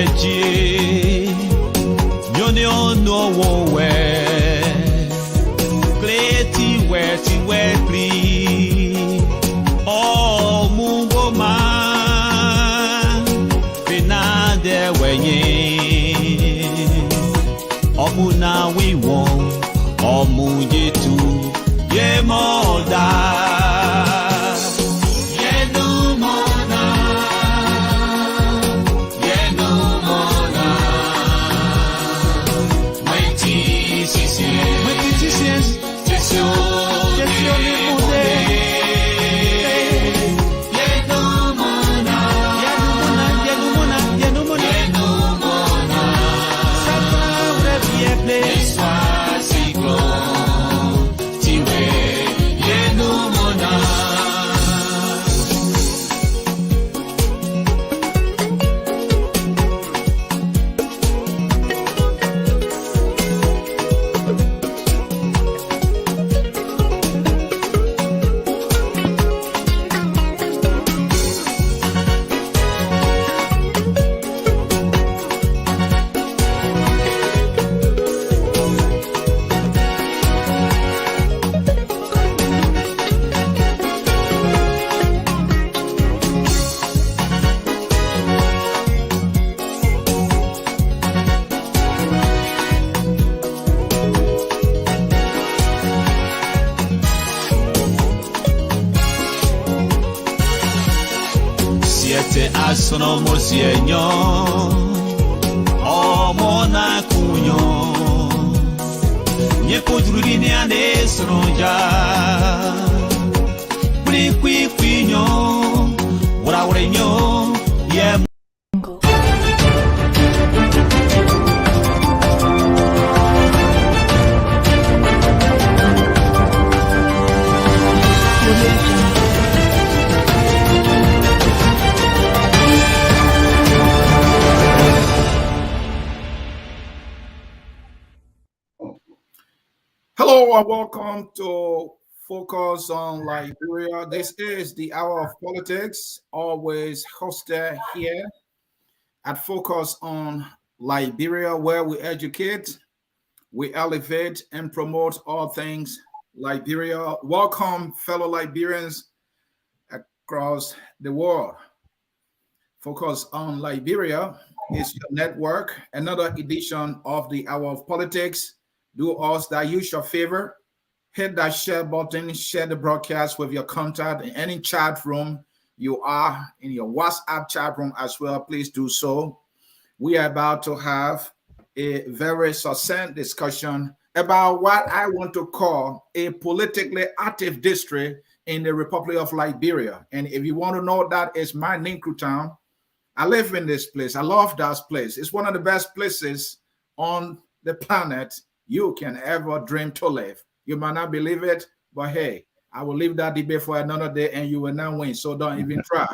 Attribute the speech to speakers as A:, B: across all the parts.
A: weji nyone ono wowe kleti wetri o mungoma penade wenye omuna wiwon omujetu yemoda Sono mosienyo omona kunyo nye kodruri ni ane sonja kwi kwinyo wura nyo ye
B: Hello and welcome to Focus on Liberia. This is the Hour of Politics, always hosted here at Focus on Liberia, where we educate, we elevate, and promote all things Liberia. Welcome, fellow Liberians across the world. Focus on Liberia is your network, another edition of the Hour of Politics. Do us that use your favor. Hit that share button, share the broadcast with your contact in any chat room you are, in your WhatsApp chat room as well. Please do so. We are about to have a very succinct discussion about what I want to call a politically active district in the Republic of Liberia. And if you want to know, that is my Ninkru town. I live in this place. I love that place. It's one of the best places on the planet you can ever dream to live. You might not believe it, but hey, I will leave that debate for another day and you will not win, so don't even try.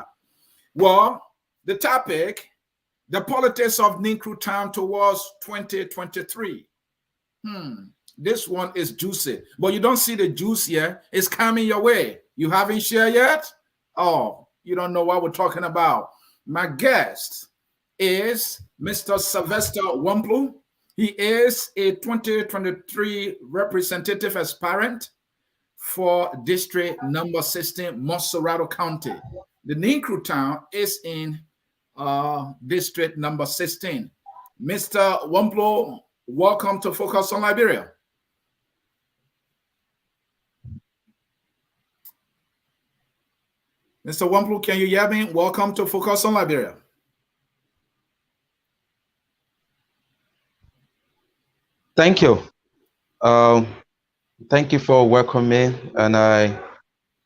B: Well, the topic, the politics of Ninkru Town towards 2023. This one is juicy, but you don't see the juice here. It's coming your way. You haven't shared yet? Oh, you don't know what we're talking about. My guest is Mr. Sylvester Wonplue. He is a 2023 representative aspirant for district number 16, Monserrato County. The Ninkru town is in district number 16. Mr. Wonplue, welcome to Focus on Liberia. Mr. Wonplue, can you hear me? Welcome to Focus on Liberia.
C: Thank you. Thank you for welcoming me. And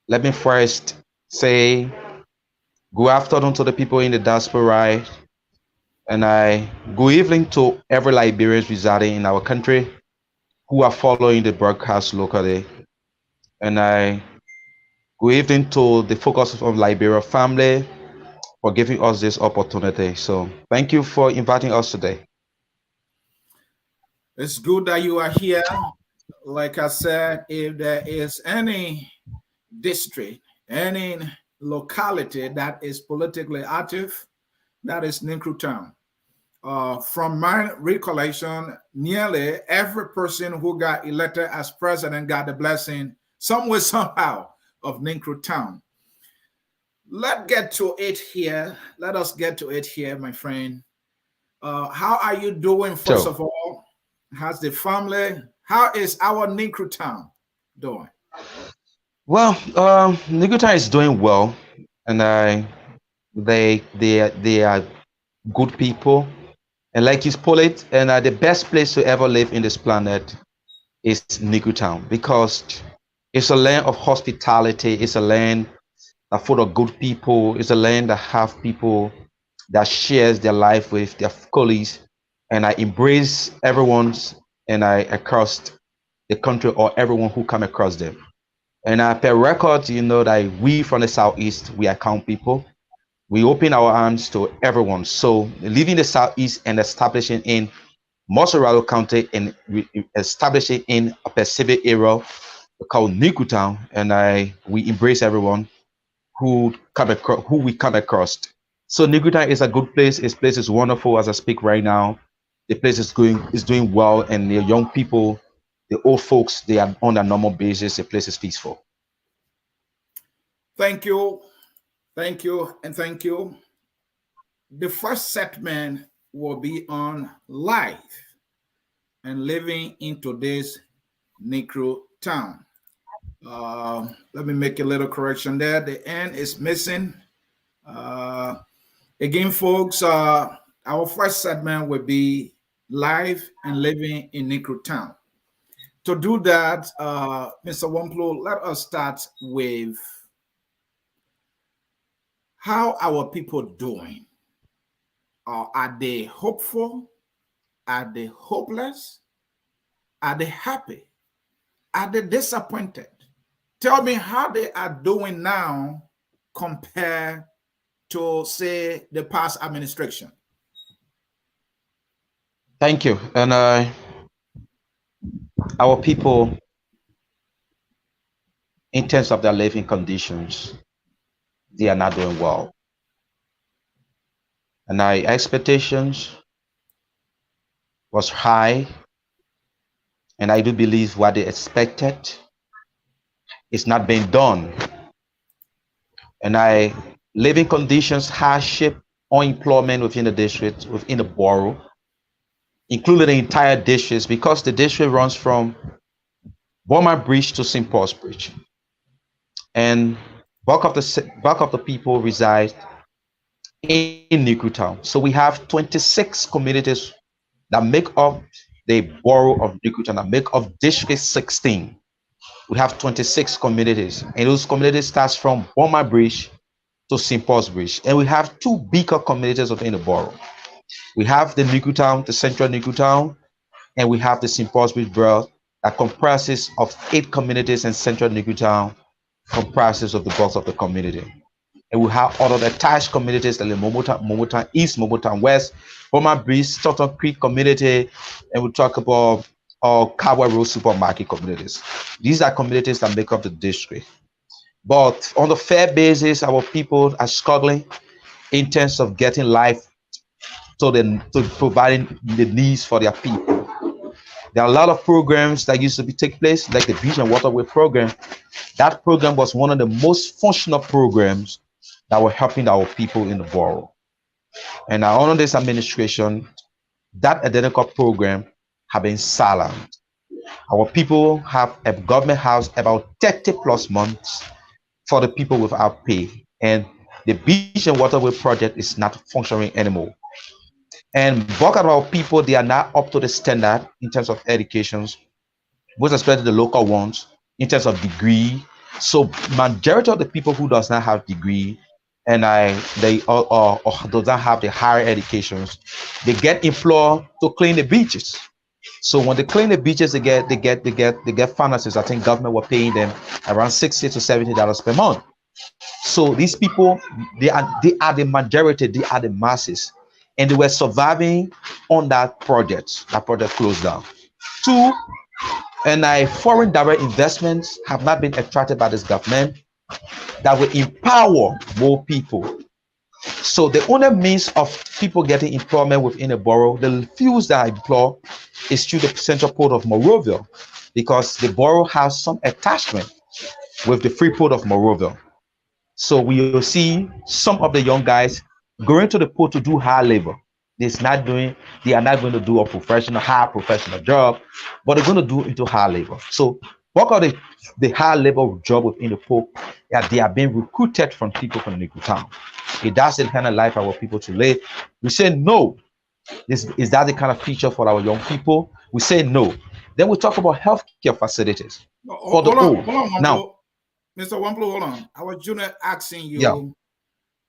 C: let me first say good afternoon to the people in the diaspora, and good evening to every Liberians residing in our country who are following the broadcast locally. And good evening to the Focus on Liberia family for giving us this opportunity. So thank you for inviting us today.
B: It's good that you are here. Like I said, if there is any district, any locality that is politically active, that is Ninkru Town. From my recollection, nearly every person who got elected as president got the blessing somewhere, somehow, of Ninkru Town. Let's get to it here. Let us get to it here, my friend. How are you doing, first of all? How's the family? How is our Ninkru Town doing?
C: Well, Ninkru Town is doing well, and they are good people, and like you put it, and the best place to ever live in this planet is Ninkru Town because it's a land of hospitality. It's a land that full of good people. It's a land that have people that shares their life with their colleagues, and I embrace everyone's and I across the country or everyone who come across them. And per record, you know that we from the southeast, we account people. We open our arms to everyone. So leaving the southeast and establishing in Mosoralo County and establishing in a Pacific area called Ninkru Town, and we embrace everyone who we come across. So Ninkru Town is a good place. This place is wonderful as I speak right now. The place is doing well, and the young people, the old folks, they are on a normal basis. The place is peaceful.
B: Thank you, thank you, and thank you. The first segment will be on life and living in today's Ninkru Town. Let me make a little correction there. The N is missing. Again, folks, our first segment will be life and living in Ninkru Town. To do that, Mr. Wonplue, let us start with how our people doing. Are they hopeful? Are they hopeless? Are they happy? Are they disappointed? Tell me how they are doing now compared to, say, the past administration.
C: Thank you. And our people, in terms of their living conditions, they are not doing well. And our expectations was high, and I do believe what they expected is not being done. And living conditions, hardship, unemployment within the district, within the borough, including the entire district, because the district runs from Boma Bridge to St. Paul's Bridge. And bulk of the people reside in Ninkru Town. So we have 26 communities that make up the borough of Ninkru Town, that make up District 16. We have 26 communities, and those communities starts from Boma Bridge to St. Paul's Bridge. And we have two bigger communities within the borough. We have the Ninkru Town, the central Ninkru Town, and we have the St. Paul's Bridge borough that comprises of 8 communities, and central Ninkru Town comprises of the bulk of the community. And we have other attached communities like Momotown East, Momotown West, Boma Bridge, Stoughton Creek community, and we talk about Kawa Road Supermarket communities. These are communities that make up the district. But on a fair basis, our people are struggling in terms of getting life to providing the needs for their people. There are a lot of programs that used to take place, like the Beach and Waterway program. That program was one of the most functional programs that were helping our people in the borough. And under this administration, that identical program have been silent. Our people have a government house about 30 plus months for the people without pay. And the Beach and Waterway project is not functioning anymore. And bulk of our people, they are not up to the standard in terms of educations, most especially the local ones, in terms of degree. So majority of the people who does not have degree and they do not have the higher educations, they get employed to clean the beaches. So when they clean the beaches, they get finances. I think government were paying them around $60 to $70 per month. So these people, they are the majority, they are the masses, and they were surviving on that project. That project closed down. 2, and foreign direct investments have not been attracted by this government that will empower more people So the only means of people getting employment within the borough, the few that employ, is through the Central Port of Monrovia, because the borough has some attachment with the Free Port of Monrovia. So we will see some of the young guys going to the port to do hard labor. They are not going to do a hard professional job, but they're going to do into hard labor. So what are the hard labor job within the port? Yeah, they are being recruited from people from the town. If that's the kind of life our people to live, we say no. Is that the kind of future for our young people? We say no. Then we talk about healthcare facilities for the old. Now,
B: Mr. Wonplue, hold on. I was just asking you
C: yeah,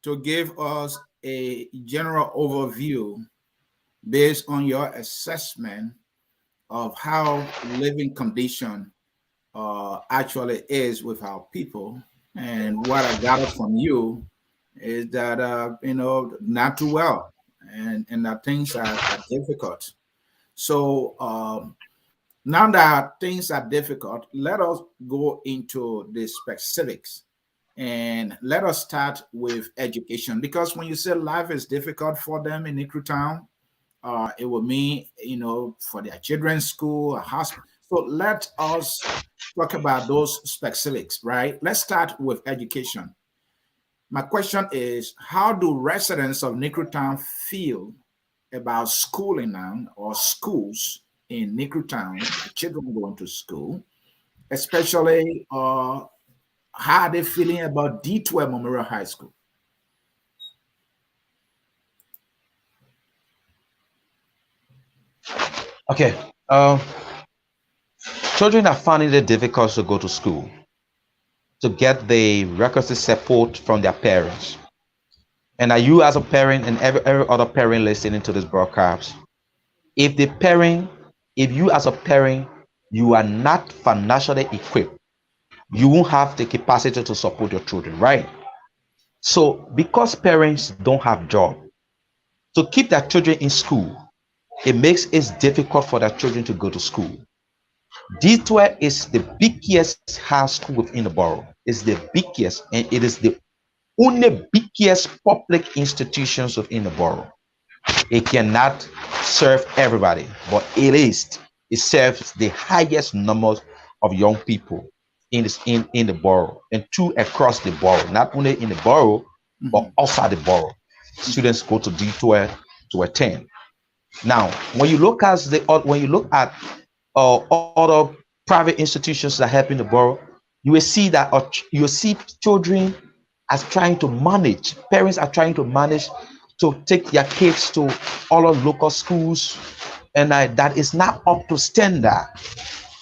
B: to give us a general overview based on your assessment of how living condition actually is with our people. And what I gathered from you is that not too well, and that things are difficult. So now that things are difficult, let us go into the specifics, and let us start with education, because when you say life is difficult for them in Nicru Town, it will mean, for their children's school, a hospital. So let us talk about those specifics, right? Let's start with education. My question is, how do residents of Nicru Town feel about schooling now, or schools in Nicru Town, children going to school, especially how are they feeling about D12 Memorial High School?
C: okay. Children are finding it difficult to go to school, to get the requisite support from their parents. And are you as a parent, and every other parent listening to this broadcast, if you as a parent, you are not financially equipped, you won't have the capacity to support your children, right? So because parents don't have job, to keep their children in school, it makes it difficult for their children to go to school. D12 is the biggest high school within the borough. It's the biggest, and it is the only biggest public institutions within the borough. It cannot serve everybody, but it serves the highest numbers of young people in the borough, and two across the borough, not only in the borough, but outside the borough. Students go to D12 to attend. Now, when you look at other private institutions that help in the borough, you will see that you will see children as trying to manage. Parents are trying to manage to take their kids to all of local schools, and that is not up to standard,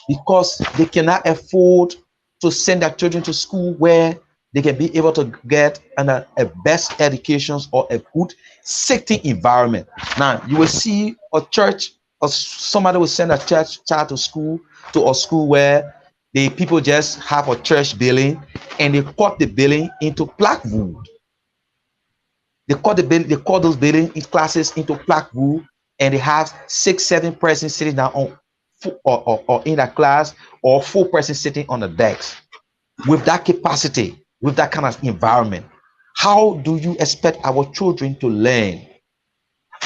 C: because they cannot afford to send their children to school where they can be able to get a best education or a good safety environment. Now you will see a church, or somebody will send a church child to a school where the people just have a church building, and they cut the building into blackwood. They cut those building in classes into blackwood, and they have 6-7 persons sitting down on or in that class, or 4 persons sitting on the decks. With that capacity, with that kind of environment, how do you expect our children to learn?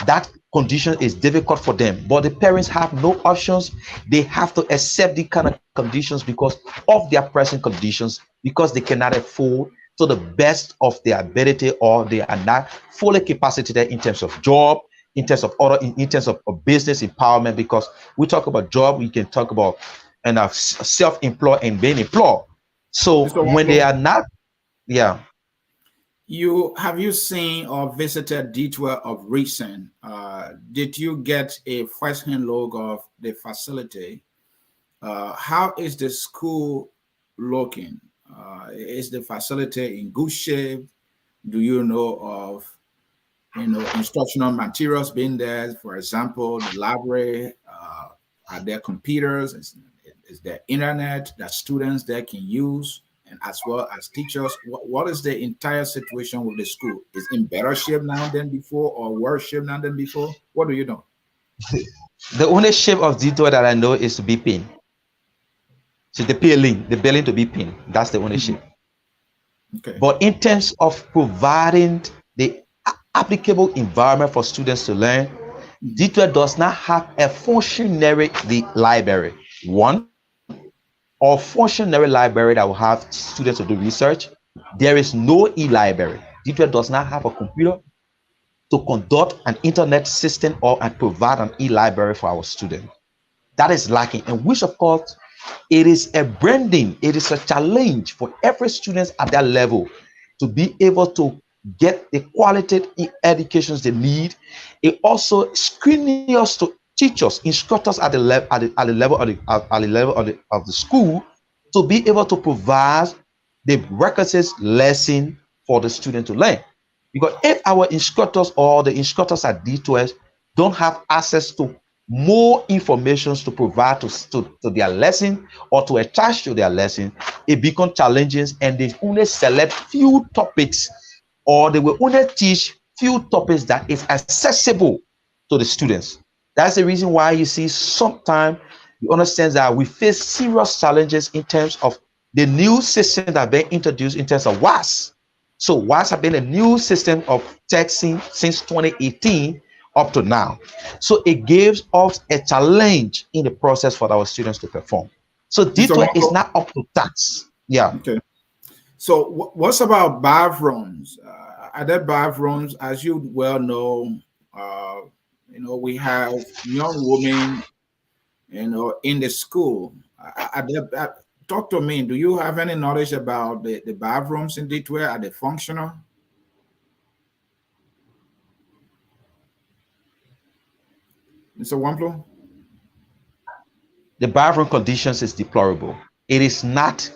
C: That condition is difficult for them, but the parents have no options. They have to accept the kind of conditions because of their present conditions, because they cannot afford to the best of their ability, or they are not fully capacitated in terms of job, in terms of business empowerment. Because we talk about job, we can talk about self-employed and being employed. So when they are not, yeah.
B: Have you seen or visited D12 of recent? Did you get a first-hand look of the facility? How is the school looking? Is the facility in good shape? Do you know of instructional materials being there? For example, the library, are there computers? Is there internet that students there can use, and as well as teachers? What is the entire situation with the school? Is it in better shape now than before, or worse shape now than before? What do you know?
C: The only shape of D12 that I know is to be pinned. So the building to be pinned. That's the only shape.
B: Okay.
C: But in terms of providing the applicable environment for students to learn, D12 does not have a functionary library. One, or functionary library that will have students to do research. There is no e-library. D12 does not have a computer to conduct an internet system or and provide an e-library for our students. That is lacking, and which of course it is a branding, it is a challenge for every student at that level to be able to get the quality educations they need. It also screening us to teachers, instructors at the level of the school to be able to provide the requisite lesson for the student to learn. Because if our instructors or the instructors at D12 don't have access to more information to provide to their lesson or to attach to their lesson, it becomes challenging, and they only select few topics, or they will only teach few topics that is accessible to the students. That's the reason why you see sometimes you understand that we face serious challenges in terms of the new system that have been introduced in terms of WAS. So WAS have been a new system of texting since 2018 up to now. So it gives us a challenge in the process for our students to perform. So D12 is not up to task. Yeah.
B: Okay. So what's about bathrooms? Are there bathrooms? As you well know, we have young women, in the school. Talk to me. Do you have any knowledge about the bathrooms in D12? Are they functional? Mr. Wonplue?
C: The bathroom conditions is deplorable. It is not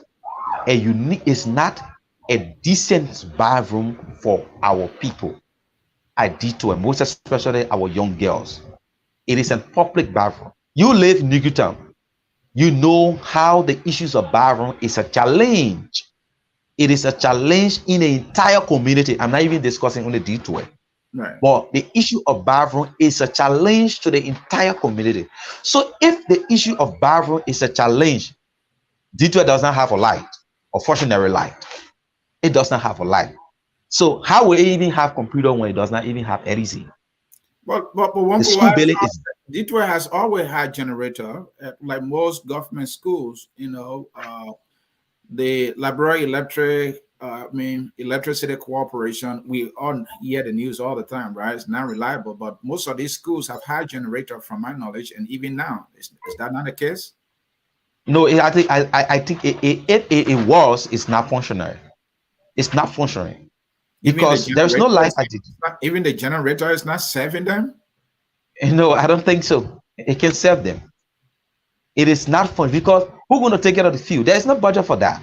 C: it's not a decent bathroom for our people at D12, most especially our young girls. It is a public bathroom. You live in Newtown, you know how the issues of bathroom is a challenge. It is a challenge in the entire community. I'm not even discussing only D12.
B: Right.
C: But the issue of bathroom is a challenge to the entire community. So if the issue of bathroom is a challenge, D12 does not have a light or functionary light. It does not have a light. So how will it even have computer when it does not even have anything?
B: But one
C: school building is
B: D12 has always had generator, like most government schools. The Liberia Electricity Corporation, we all hear the news all the time, right? It's not reliable, but most of these schools have had generator from my knowledge, and even now, is that not the case?
C: No, I think it's not functional. It's not functioning because there's no light.
B: Even the generator is not serving them?
C: No, I don't think so. It can serve them. It is not fun because who's going to take care of the field? There is no budget for that.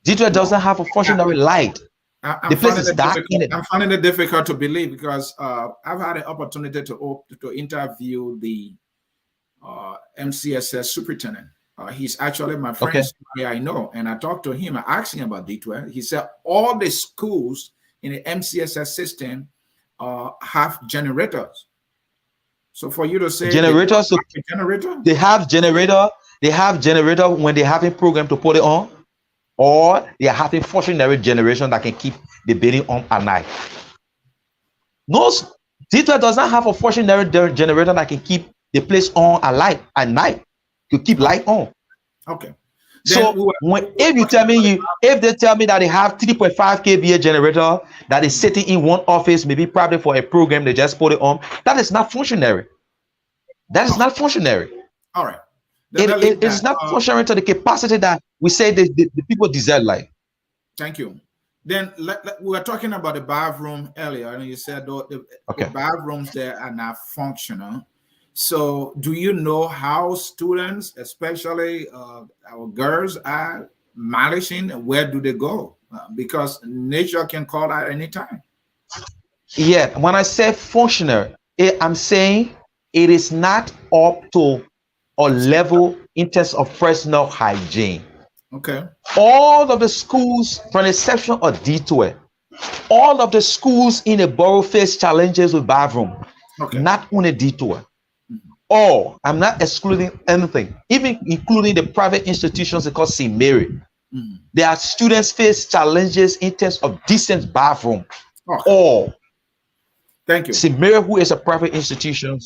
C: D12 doesn't have a functionary light. The place is dark in it.
B: I'm finding it difficult to believe because I've had an opportunity to interview the MCSS superintendent. He's actually my friend. Okay. I know, and I talked to him. I asked him about D12. He said all the schools in the MCSS system have generators. So for you to say
C: generators, they have generator. They have generator when they have a program to put it on, or they are having functionary generation that can keep the building on at night. No, D12 does not have a functionary generator that can keep the place on at night to keep light on.
B: Okay.
C: So if they tell me that they have 3.5 kVA generator that is sitting in one office, maybe probably for a program, they just put it on, that is not functionary. That is not functionary.
B: All right.
C: It is not functionary to the capacity that we say the people deserve life.
B: Thank you. Then we were talking about the bathroom earlier, and you said the bathrooms there are not functional. So do you know how students, especially our girls, are managing? Where do they go? Because nature can call at any time.
C: Yeah, when I say functional, I'm saying it is not up to a level in terms of personal hygiene.
B: Okay.
C: All of the schools, from the exception of D12, all of the schools in the borough face challenges with bathroom. Okay. Not only D12. Or I'm not excluding anything, even including the private institutions called St. Mary. Their students face challenges in terms of decent bathroom. Okay. Or
B: Thank you.
C: Sylvester, who is a private institution,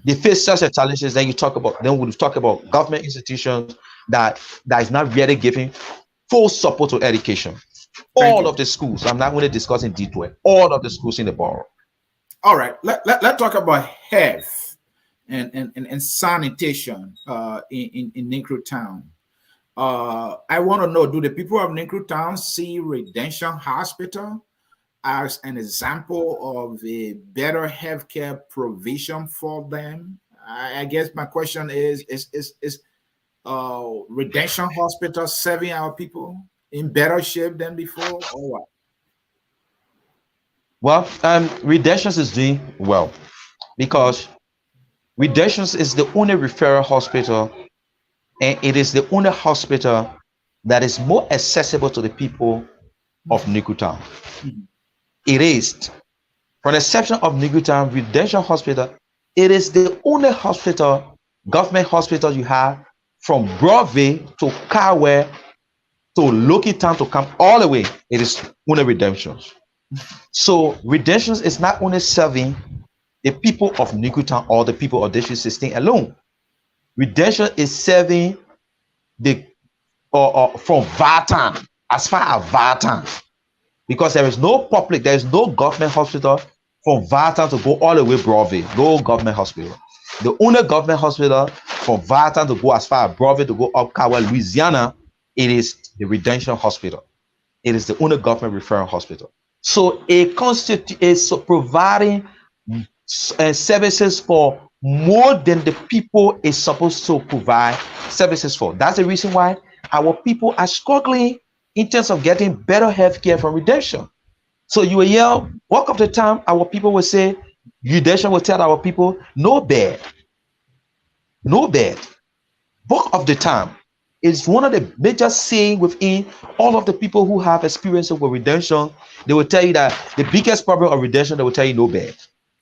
C: they face such a challenges. Then we'll talk about government institutions that is not really giving full support to education.
B: Thank
C: All
B: you.
C: of the schools, I'm not going to discuss in detail, all of the schools in the borough.
B: All right, let's talk about health and sanitation in Negro Town. I want to know, do the people of Negro Town see Redemption Hospital as an example of a better healthcare provision for them? I guess my question is Redemption Hospital serving our people in better shape than before, or what?
C: Well, Redemptions is doing well because Redemptions is the only referral hospital, and it is the only hospital that is more accessible to the people of Negro Town. It is, from the exception of Negro Town, Redemption Hospital, it is the only hospital, government hospital you have from Broadway to Kawe to Loki Town to come all the way. It is only Redemptions. So Redemptions is not only serving the people of Negro Town or the people of District 16 alone. Redemption is serving the from Vartan, as far as Vartan, because there is no government hospital from Vartan to go all the way Broadway. No government hospital. The only government hospital from Vartan to go as far as Broadway to go up Kawa, Louisiana, it is the Redemption Hospital. It is the only government referral hospital. So it is providing services for more than the people is supposed to provide services for. That's the reason why our people are struggling in terms of getting better health care from Redemption. So you will hear, walk of the time, our people will say, Redemption will tell our people, no bed. No bed. Walk of the time is one of the major saying within all of the people who have experience with Redemption. They will tell you that the biggest problem of Redemption, they will tell you no bed.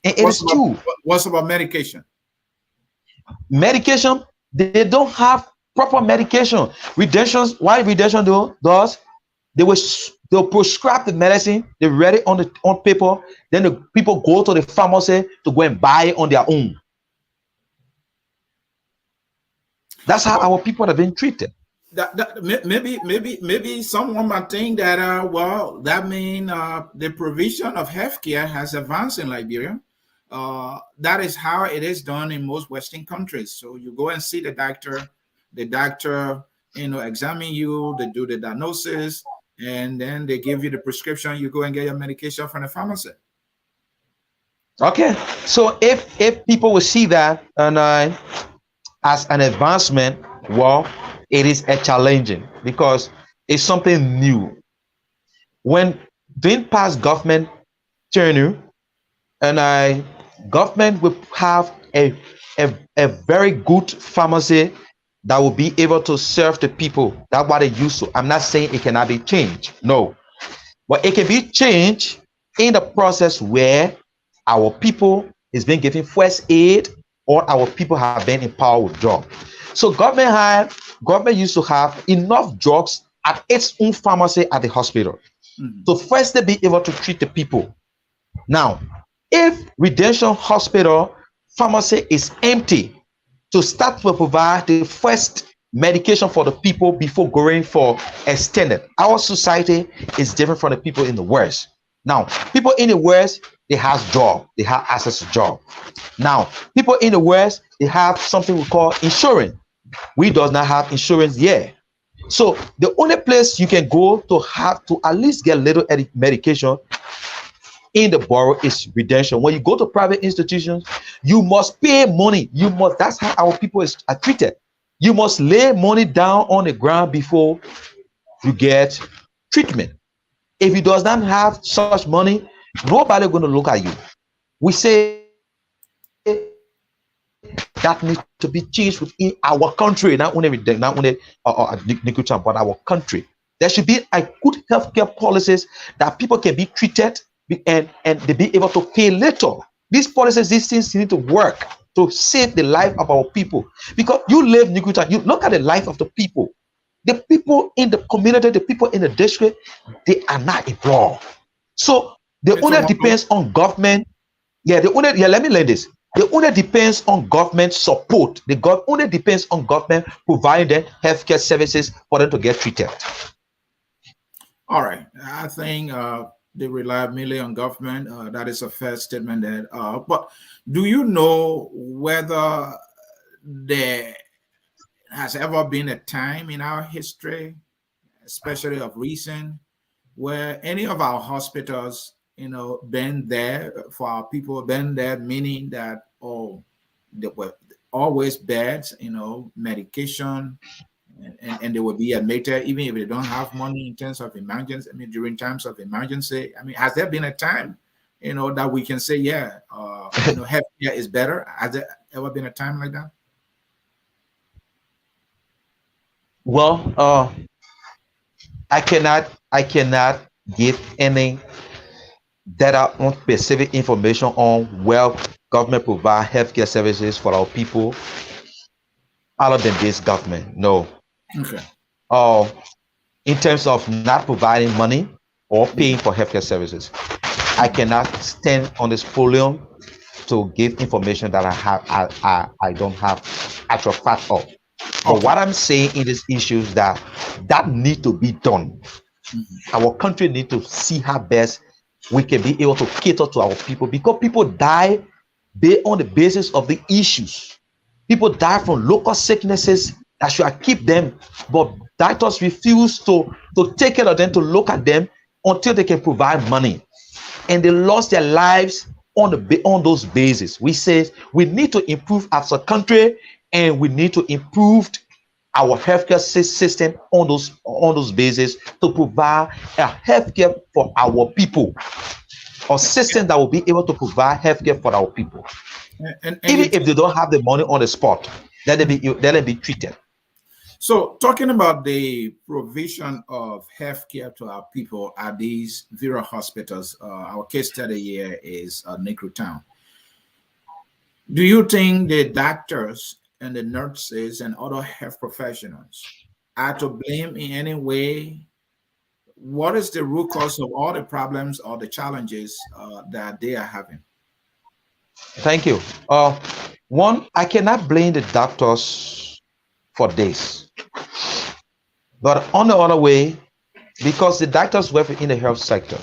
C: And it is true.
B: What's about medication?
C: Medication, they don't have proper medication. Redemptions, why Redemption does, they'll prescribe the medicine, they read it on paper, then the people go to the pharmacy to go and buy it on their own. That's how our people have been treated.
B: Maybe someone might think that that means the provision of healthcare has advanced in Liberia. That is how it is done in most Western countries. So you go and see the doctor, examine you, they do the diagnosis, and then they give you the prescription. You go and get your medication from the pharmacy.
C: Okay, so if people will see that and as an advancement, well, it is a challenging because it's something new. When being past government tenure, and government will have a very good pharmacy that will be able to serve the people. That's what they used to. I'm not saying it cannot be changed, no, but it can be changed in the process where our people is being given first aid or our people have been empowered with drugs. So government used to have enough drugs at its own pharmacy at the hospital. So first they be able to treat the people. Now, if Redemption Hospital pharmacy is empty, to start to provide the first medication for the people before going for extended. Our society is different from the people in the West. Now, people in the West, they have job, they have access to job. Now, people in the West, they have something we call insurance. We does not have insurance yet. So the only place you can go to have to at least get little medication in the borough is Redemption. When you go to private institutions, you must pay money. That's how our people are treated. You must lay money down on the ground before you get treatment. If you does not have such money, nobody going to look at you. We say that needs to be changed within our country, not only Negro Town, but our country. There should be a good healthcare policies that people can be treated and they be able to pay little. These policies, these things need to work to save the life of our people. Because you live in Negro Town, you look at the life of the people. The people in the community, the people in the district, they are not involved. So the only depends on government Let me learn this. It only depends on government support. Only depends on government providing the healthcare services for them to get treated.
B: All right. I think they rely mainly on government. That is a fair statement there. But do you know whether there has ever been a time in our history, especially of recent, where any of our hospitals, been there for our people, been there, meaning that, they were always beds, medication, and they will be admitted even if they don't have money in terms of emergency. I mean, during times of emergency. I mean, has there been a time, that we can say, yeah, healthcare is better? Has there ever been a time like that?
C: Well, I cannot give any data on specific information on where government provide healthcare services for our people other than this government. No.
B: Okay.
C: In terms of not providing money or paying for healthcare services, I cannot stand on this podium to give information that I don't have actual fact of. But what I'm saying in this issue is that need to be done. Our country need to see how best we can be able to cater to our people, because people die on the basis of the issues. People die from local sicknesses that should keep them, but doctors refuse to take care of them, to look at them until they can provide money, and they lost their lives on those bases. We say we need to improve as a country, and we need to improve our healthcare system on those bases to provide a healthcare for our people, a system that will be able to provide healthcare for our people, and even if they don't have the money on the spot, let them be treated.
B: So, talking about the provision of healthcare to our people at these various hospitals, our case study here is Negro Town. Do you think the doctors and the nurses and other health professionals are to blame in any way? What is the root cause of all the problems or the challenges that they are having?
C: Thank you. One, I cannot blame the doctors for this. But on the other way, because the doctors work in the health sector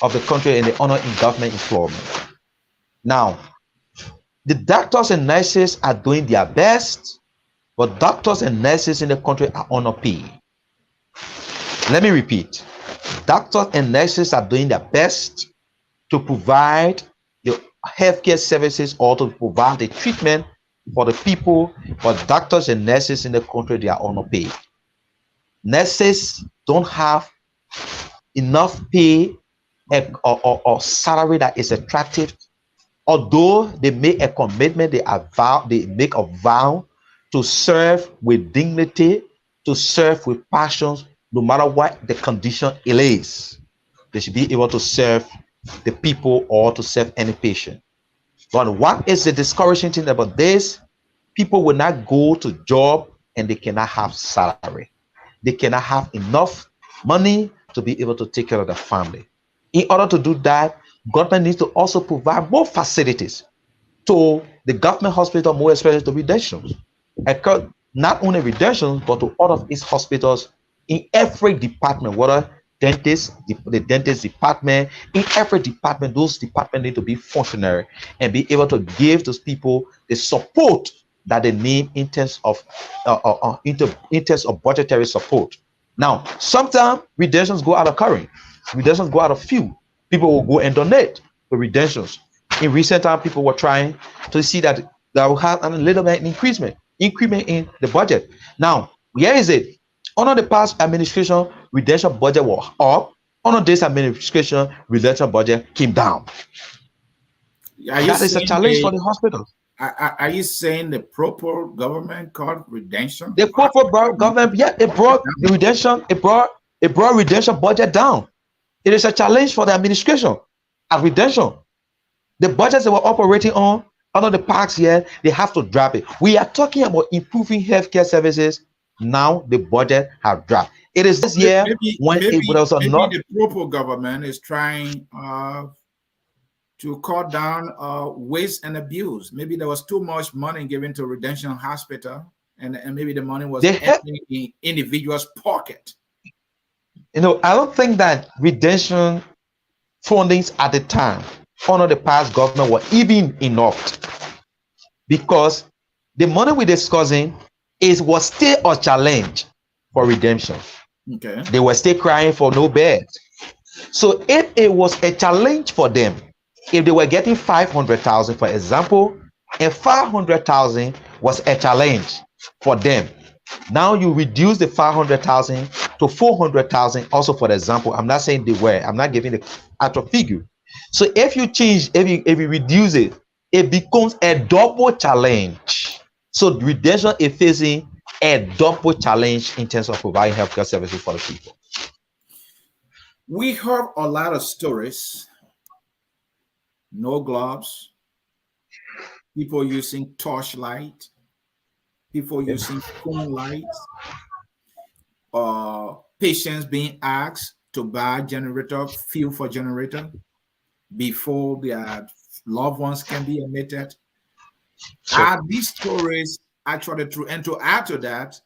C: of the country and they honor in government employment. Now, the doctors and nurses are doing their best, but doctors and nurses in the country are underpaid. Let me repeat. Doctors and nurses are doing their best to provide the healthcare services or to provide the treatment for the people, but doctors and nurses in the country, they are underpaid. Nurses don't have enough pay or salary that is attractive. Although they make a commitment, they make a vow to serve with dignity, to serve with passion, no matter what the condition is. They should be able to serve the people or to serve any patient. But what is the discouraging thing about this? People will not go to job and they cannot have salary. They cannot have enough money to be able to take care of their family. In order to do that, government needs to also provide more facilities to the government hospital, more especially to residentials. Not only residentials, but to all of its hospitals in every department, whether dentist, the dentist department, in every department, those departments need to be functionary and be able to give those people the support that they need in terms of budgetary support. Now, sometimes redemptions go out of current, redemptions go out of fuel. People will go and donate to redemptions. In recent time, people were trying to see that will have a little bit increment in the budget. Now, where is it? Under the past administration, redemption budget was up. Under this administration, redemption budget came down. That is a challenge for the hospitals.
B: Are you saying the proper government called redemption?
C: The proper government, yeah, it brought the redemption, it brought redemption budget down. It is a challenge for the administration at redemption. The budgets they were operating on under the past year, they have to drop it. We are talking about improving healthcare services. Now the budget have dropped. It is this year when it was not.
B: The proper government is trying to cut down waste and abuse. Maybe there was too much money given to Redemption Hospital, and maybe the money was entering in individuals' pocket.
C: I don't think that redemption fundings at the time under the past government were even enough, because the money we're discussing was still a challenge for redemption.
B: Okay.
C: They were still crying for no bed. So if it was a challenge for them, if they were getting 500,000, for example, and 500,000 was a challenge for them, now you reduce the 500,000 to 400,000. Also, for example, I'm not saying they were. I'm not giving the actual figure. So if you change, if you reduce it, it becomes a double challenge. So redemption is facing a double challenge in terms of providing healthcare services for the people.
B: We heard a lot of stories. No gloves, people using torchlight, people using phone lights, patients being asked to buy fuel for generator before their loved ones can be admitted.
C: Sure.
B: Are these stories actually true? And to add to that,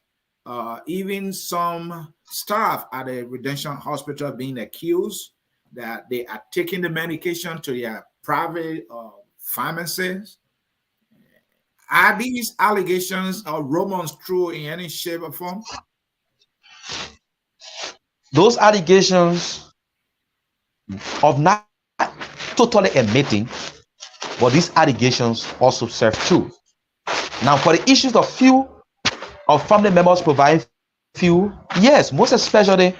B: even some staff at a Redemption Hospital being accused that they are taking the medication to their private pharmacies. Are these allegations or rumors true in any shape or form?
C: Those allegations of not totally admitting, but these allegations also serve truth. Now, for the issues of family members providing fuel, yes, most especially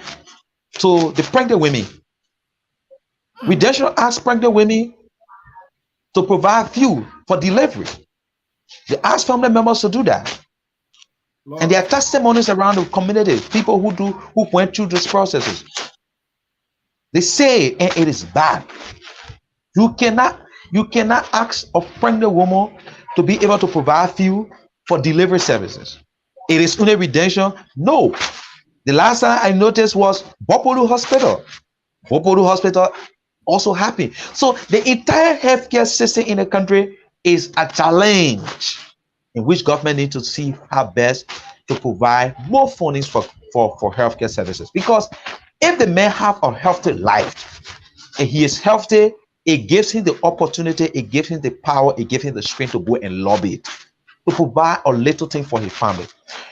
C: to the pregnant women. Redemption asked pregnant women to provide fuel for delivery. They asked family members to do that. Lord. And there are testimonies around the community, people who went through these processes. They say, and it is bad. You cannot ask a pregnant woman to be able to provide fuel for delivery services. It is only redemption. No. The last time I noticed was Wonplue Hospital. Wonplue Hospital also happened. So the entire healthcare system in the country is a challenge in which government needs to see how best to provide more funding for healthcare services. Because if the man have a healthy life and he is healthy, it gives him the opportunity, it gives him the power, it gives him the strength to go and lobby it, to provide a little thing for his family.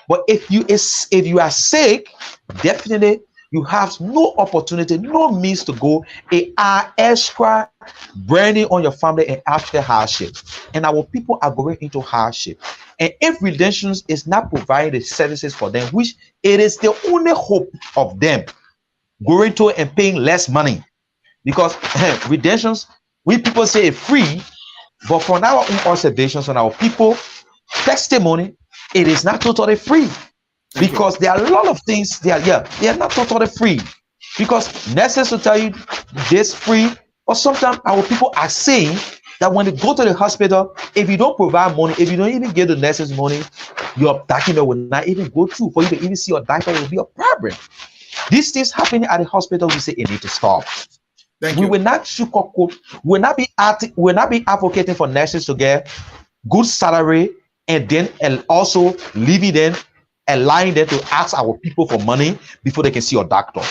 C: But if you are sick, definitely you have no opportunity, no means to go. It are extra burning on your family and after hardship. And our people are going into hardship. And if redemptions is not providing the services for them, which it is the only hope of them going to and paying less money, because redemptions, we people say it's free, but from our own observations on our people testimony, it is not totally free. Because there are a lot of things they are not totally free. Because nurses will tell you this free, but sometimes our people are saying that when they go to the hospital, if you don't provide money, if you don't even give the nurses money, your document will not even go through. For you to even see your doctor, it will be a problem. These things happening at the hospital, we say it need to stop. We will not sugarcoat, we'll not be advocating for nurses to get good salary and then also leaving them, allowing them to ask our people for money before they can see a doctor.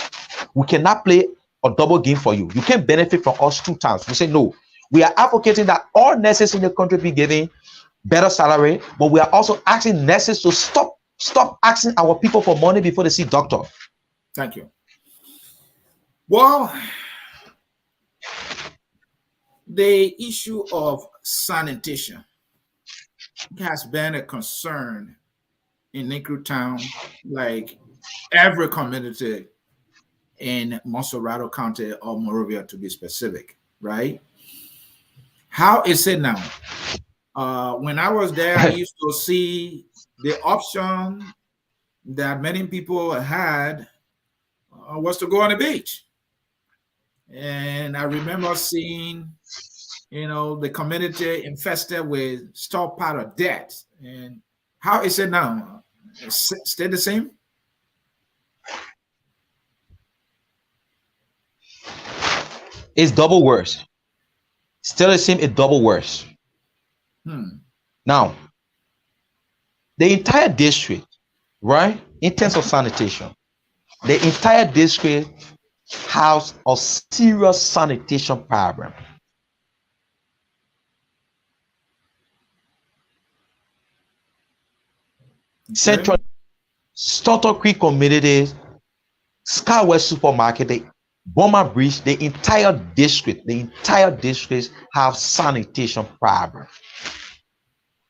C: We cannot play a double game for you. You can benefit from us two times. We say no. We are advocating that all nurses in the country be given better salary, but we are also asking nurses to stop asking our people for money before they see doctor.
B: Thank you. Well, the issue of sanitation has been a concern in Negro Town, like every community in Monserrato County or Morovia, to be specific, right? How is it now? When I was there, I used to see the option that many people had was to go on the beach. And I remember seeing, the community infested with stockpile of debt. And how is it now? Stay the same?
C: It's double worse. Still the same, a double worse.
B: Hmm.
C: Now, the entire district, right, in terms of sanitation, the entire district has a serious sanitation problem. Central Stoughton Creek community, Skywest Supermarket, the Bomber Bridge, the entire district have sanitation problem.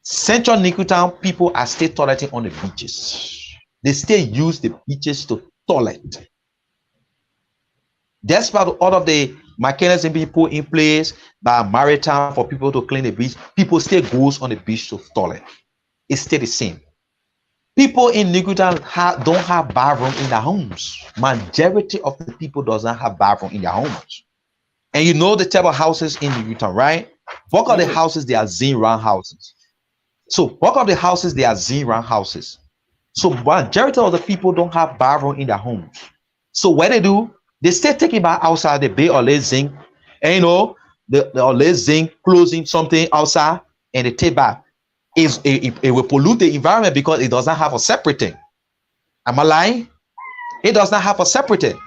C: Central Nickeltown people are still toileting on the beaches. They still use the beaches to toilet. Despite all of the mechanisms being put in place by Maritime for people to clean the beach, people still goes on the beach to toilet. It's still the same. People in Nickeltown don't have bathroom in their homes. Majority of the people does not have bathroom in their homes. And you know the type of houses in Nickeltown, right? Bulk of the houses, they are zinc-round houses. So bulk of the houses, they are zinc-round houses. So majority of the people don't have bathroom in their homes. So what they do, they stay taking bath outside the bay or lay zinc, and you know, the lay zinc closing something outside, and they take bath. It will pollute the environment because it does not have a separating. Am I lying? It does not have a separating.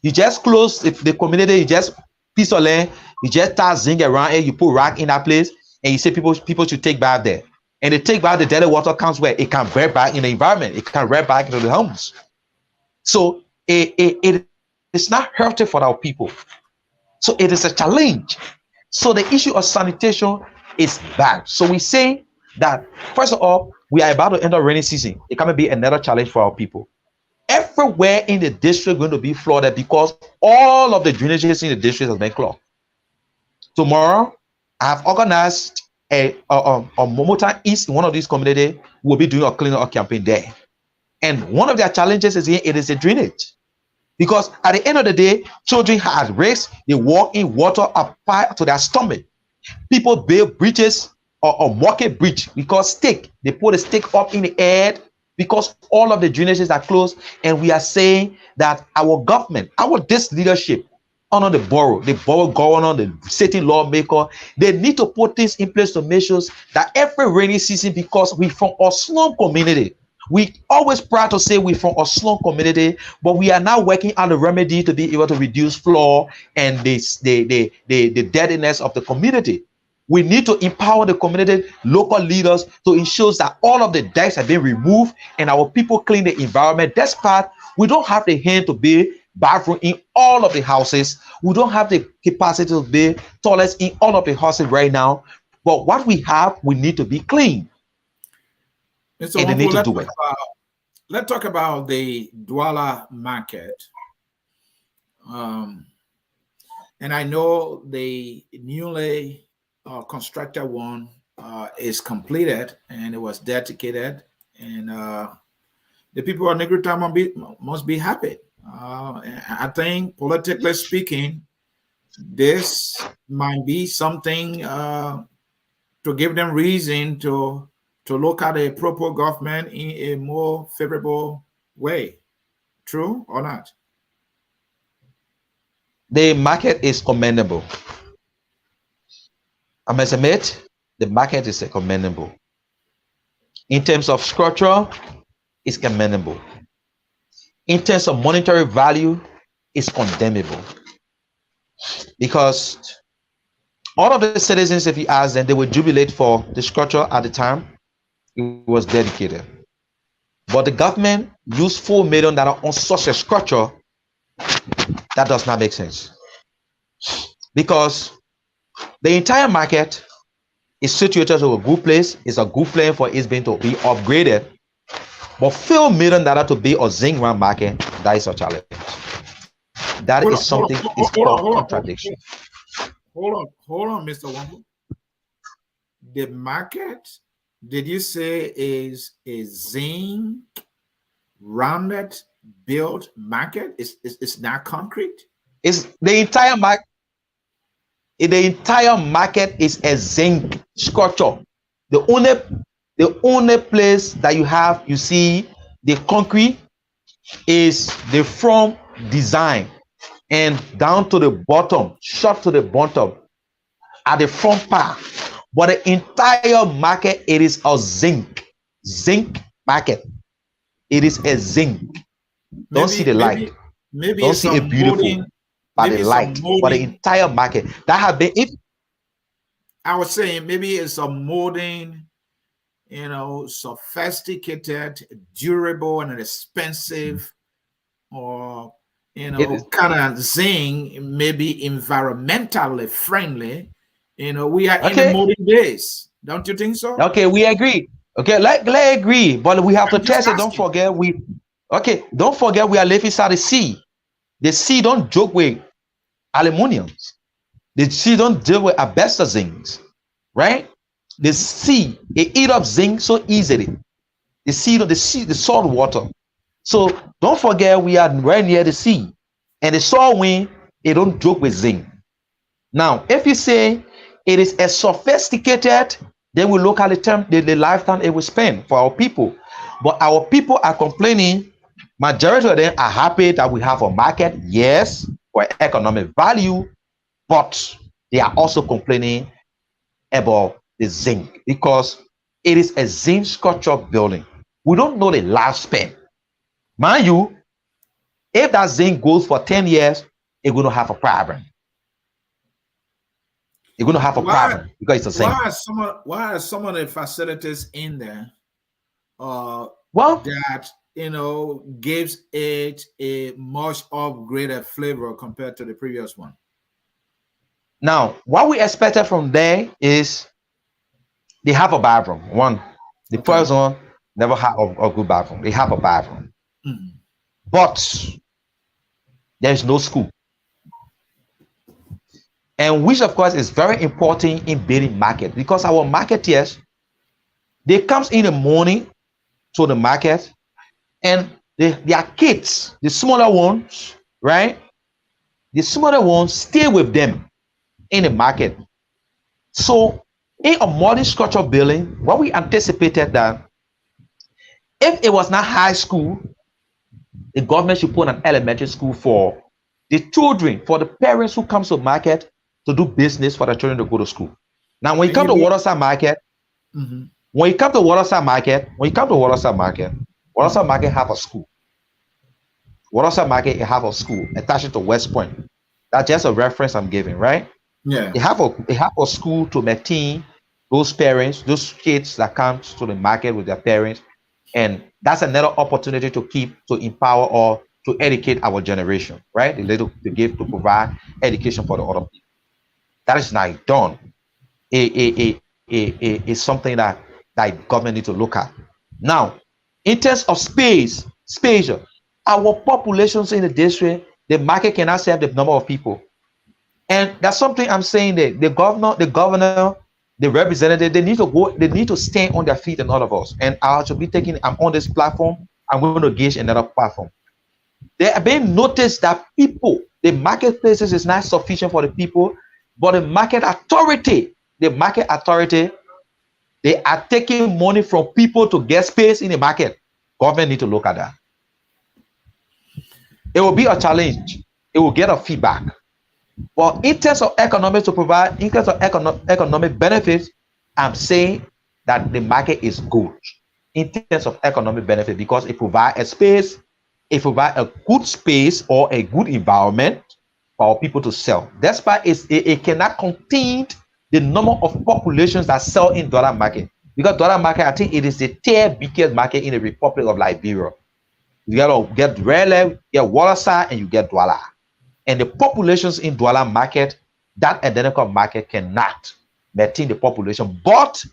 C: You just close the community, you just piece of land, you just tie zinc around it, you put rock in that place, and you say people should take bath there. And they take back the dirty water comes where it can run back in the environment, it can run back into the homes. So it's not healthy for our people. So it is a challenge. So the issue of sanitation is bad. So we say that first of all, we are about to enter rainy season. It can be another challenge for our people. Everywhere in the district going to be flooded because all of the drainages in the district has been clogged. Tomorrow, I have organized a Momota East, one of these communities, will be doing a cleanup campaign there. And one of their challenges is it is a drainage. Because at the end of the day, children are at risk, they walk in water up to their stomach. People build bridges or market bridge because stake. They put a stake up in the air because all of the drainages are closed. And we are saying that our government, this leadership under the borough governor, the city lawmaker, they need to put things in place to make sure that every rainy season, because we from a slum community, we always proud to say we from a slum community, but we are now working on the remedy to be able to reduce flood and the dirtiness of the community. We need to empower the community, local leaders to ensure that all of the decks have been removed and our people clean the environment. That's part. We don't have the hand to build bathroom in all of the houses. We don't have the capacity to build toilets in all of the houses right now. But what we have, we need to be clean.
B: So and they need to do it. Let's talk about the Dwala Market. And I know the newly constructed one is completed and it was dedicated, and the people of Nickeltown must be happy. I think politically speaking, this might be something to give them reason to look at a proper government in a more favorable way. True or not?
C: The market is commendable. I must admit, the market is commendable. In terms of structure, it's commendable. In terms of monetary value, it's condemnable. Because all of the citizens, if you ask them, they would jubilate for the structure at the time it was dedicated. But the government used $4 million on such a structure that does not make sense. Because the entire market is situated to a good place. It's a good place for its being to be upgraded. But $4 million to be a zinc-round market, that is a challenge. That is something is called contradiction.
B: Hold on, Mr. Wonplue. The market, did you say, is a zinc rounded built market? It's not concrete?
C: It's the entire market. The entire market is a zinc structure. The only place that you see the concrete is the front design and down to the bottom, short to the bottom. at the front part. But the entire market, it is a zinc market. It is a zinc. Don't see the light.
B: Maybe
C: Don't
B: it's
C: see
B: a
C: it beautiful
B: molding.
C: by the
B: Maybe it's a
C: light. But the
B: molding.
C: entire market that have been, if
B: I was saying maybe it's a molding, sophisticated, durable, and expensive, or
C: it is
B: kind of zinc, maybe environmentally friendly. We are in the
C: okay.
B: molding days. Don't you think so?
C: Okay, we agree. Okay, let agree, but we have to
B: I'm just
C: test it. Don't
B: asking.
C: forget don't forget we are living inside the sea. The sea don't joke with aluminiums. The sea don't deal with asbestos zincs, right? The sea, it eat up zinc so easily. The salt water. So don't forget we are right near the sea, and the salt wind, it don't joke with zinc. Now, if you say it is a sophisticated, then we look at the term, the lifetime it will spend for our people. But our people are complaining. Majority of them are happy that we have a market, yes, for economic value, but they are also complaining about the zinc because it is a zinc structure building. We don't know the lifespan. Mind you, if that zinc goes for 10 years, it's going to have a problem. You're going to have a problem because it's a zinc.
B: Why are some of the facilities in there
C: Well,
B: that gives it a much upgraded flavor compared to the previous one?
C: now what we expected from there is they have a bathroom. One, the
B: Okay.
C: first one never had a good bathroom. They have a bathroom,
B: Mhm.
C: but there's no school, and which of course is very important in building market because our marketeers, they comes in the morning to the market, and their kids, the smaller ones, right? The smaller ones stay with them in the market. So in a multi-structure building, what we anticipated that if it was not high school, the government should put an elementary school for the children, for the parents who comes to market to do business for the children to go to school. Now, when you
B: And
C: come
B: you
C: to
B: mean,
C: Waterside Market,
B: mhm,
C: Waterside Market have a school. Waterside Market have a school attached to West Point. That's just a reference I'm giving, right?
B: yeah.
C: They have a school to maintain those parents, those kids that come to the market with their parents, and that's another opportunity to empower or to educate our generation, right? The little to provide education for the other people. That is not done. Is something that government need to look at. Now, in terms of space, our populations in the district, the market cannot serve the number of people. And that's something I'm saying that the governor, the representative, they need to stand on their feet and all of us. And I'm on this platform, I'm going to engage another platform. They are being noticed that the marketplaces is not sufficient for the people, but the market authority, they are taking money from people to get space in the market. Government need to look at that. It will be a challenge. It will get a feedback. But in terms of economic benefits, I'm saying that the market is good in terms of economic benefit because it provides a space, it provides a good space or a good environment for people to sell. That's why it cannot contain the number of populations that sell in Dwala Market. Because Dwala Market, I think it is the third biggest market in the Republic of Liberia. You gotta get Rele, get Waterside, and you get Dwala. And the populations in Dwala Market, that identical market cannot maintain the population, but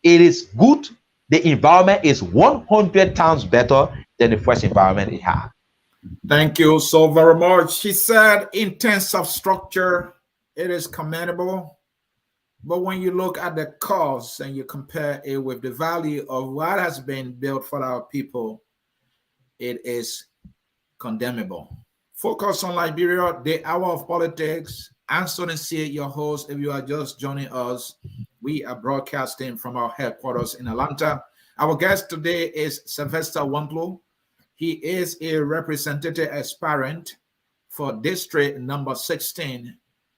C: it is good. The environment is 100 times better than the first environment it had.
B: Thank you so very much. She said, in terms of structure, it is commendable. But when you look at the cost and you compare it with the value of what has been built for our people, it is condemnable. Focus on Liberia, the hour of politics. Ansony Sieh, your host. If you are just joining us, we are broadcasting from our headquarters in Atlanta. Our guest today is Sylvester Wonplue. He is a representative aspirant for district number 16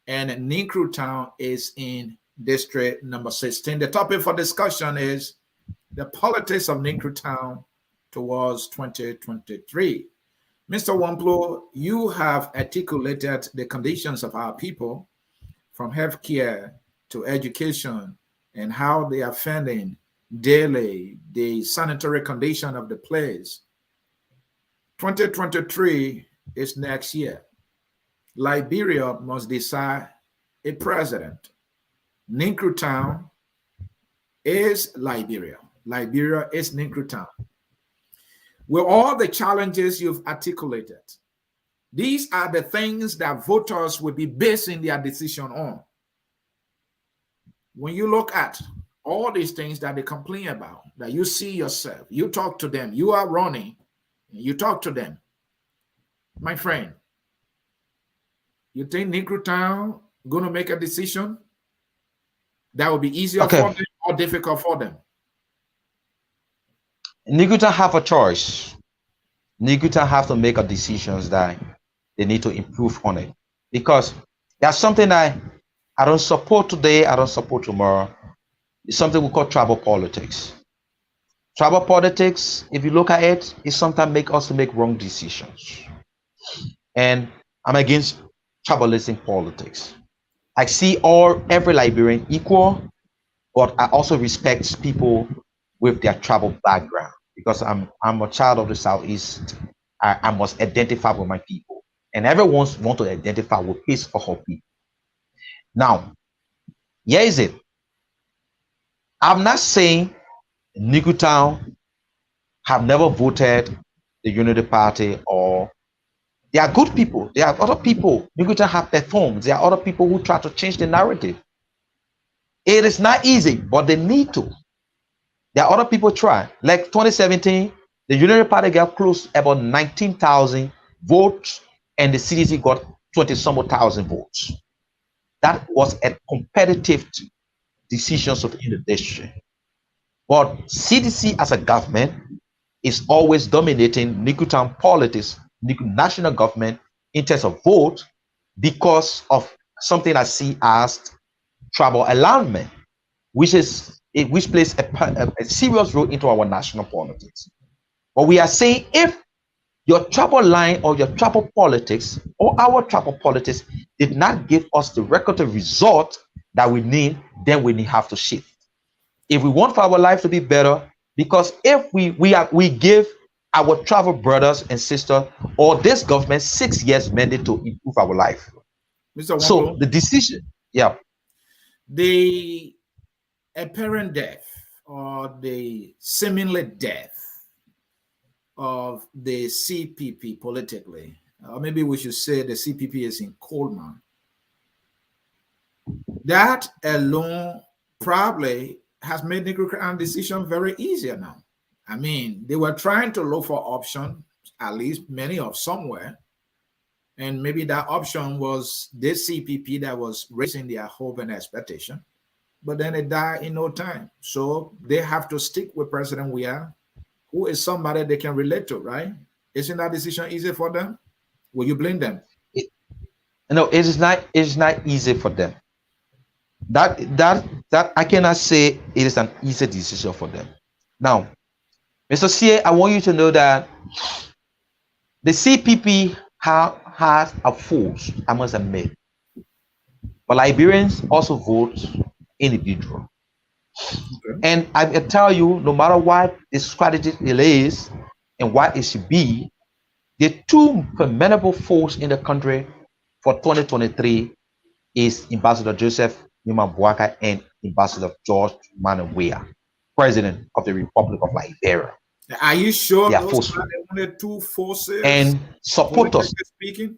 B: and Ninkru Town is in district number 16. The topic for discussion is the politics of Ninkru Town towards 2023. Mr. Wonplue, you have articulated the conditions of our people from healthcare to education and how they are fending daily, the sanitary condition of the place. 2023 is next year. Liberia must decide a president. Ninkru Town is Liberia. Liberia is Ninkru Town. With all the challenges you've articulated, these are the things that voters will be basing their decision on. When you look at all these things that they complain about, that you see yourself, you talk to them, you are running, you talk to them. My friend, you think Ninkru Town going to make a decision that will be easier for them or difficult for them?
C: Ninkru Town have a choice. Ninkru Town have to make a decisions that they need to improve on it. Because there's something that I don't support today, I don't support tomorrow. It's something we call tribal politics. Tribal politics, if you look at it, it sometimes make us make wrong decisions. And I'm against tribalism politics. I see every Liberian equal, but I also respect people with their tribal background because I'm a child of the Southeast. I must identify with my people, and everyone wants to identify with his or her people. Now, here is it. I'm not saying Ninkru Town have never voted the Unity Party, or they are good people. There are other people. Ninkru Town have performed. There are other people who try to change the narrative. It is not easy, but they need to. There are other people try. Like 2017, the Unity Party got close about 19,000 votes, and the CDC got 20-some thousand votes. That was a competitive decisions in the district. But CDC as a government is always dominating Ninkru Town politics, national government in terms of vote, because of something I see as tribal alignment, which plays a serious role into our national politics. But we are saying if your tribal line or your tribal politics or our tribal politics did not give us the record result that we need, then we have to shift. If we want for our life to be better, because if we give our tribal brothers and sisters or this government 6 years mandate to improve our life.
B: Mr. Wonplue,
C: so the decision,
B: the apparent death or the seemingly death of the CPP politically, or maybe we should say the CPP is in Coleman. That alone probably has made Ninkru Town decision very easier now. I mean, they were trying to look for options, at least many of somewhere, and maybe that option was this CPP that was raising their hope and expectation, but then it died in no time. So they have to stick with President Weah, who is somebody they can relate to, right? Isn't that decision easy for them? Will you blame them?
C: No, it is not. It's not easy for them. That I cannot say it is an easy decision for them. Now, Mr. Sieh, I want you to know that the CPP has a force, I must admit, but Liberians also vote individual. Okay. And I tell you, no matter what the strategy it is and what it should be, the two formidable forces in the country for 2023 is Ambassador Joseph Boakai and Ambassador George Manneh Weah, President of the Republic of Liberia.
B: Are you sure those are the only two forces
C: and supporters
B: speaking?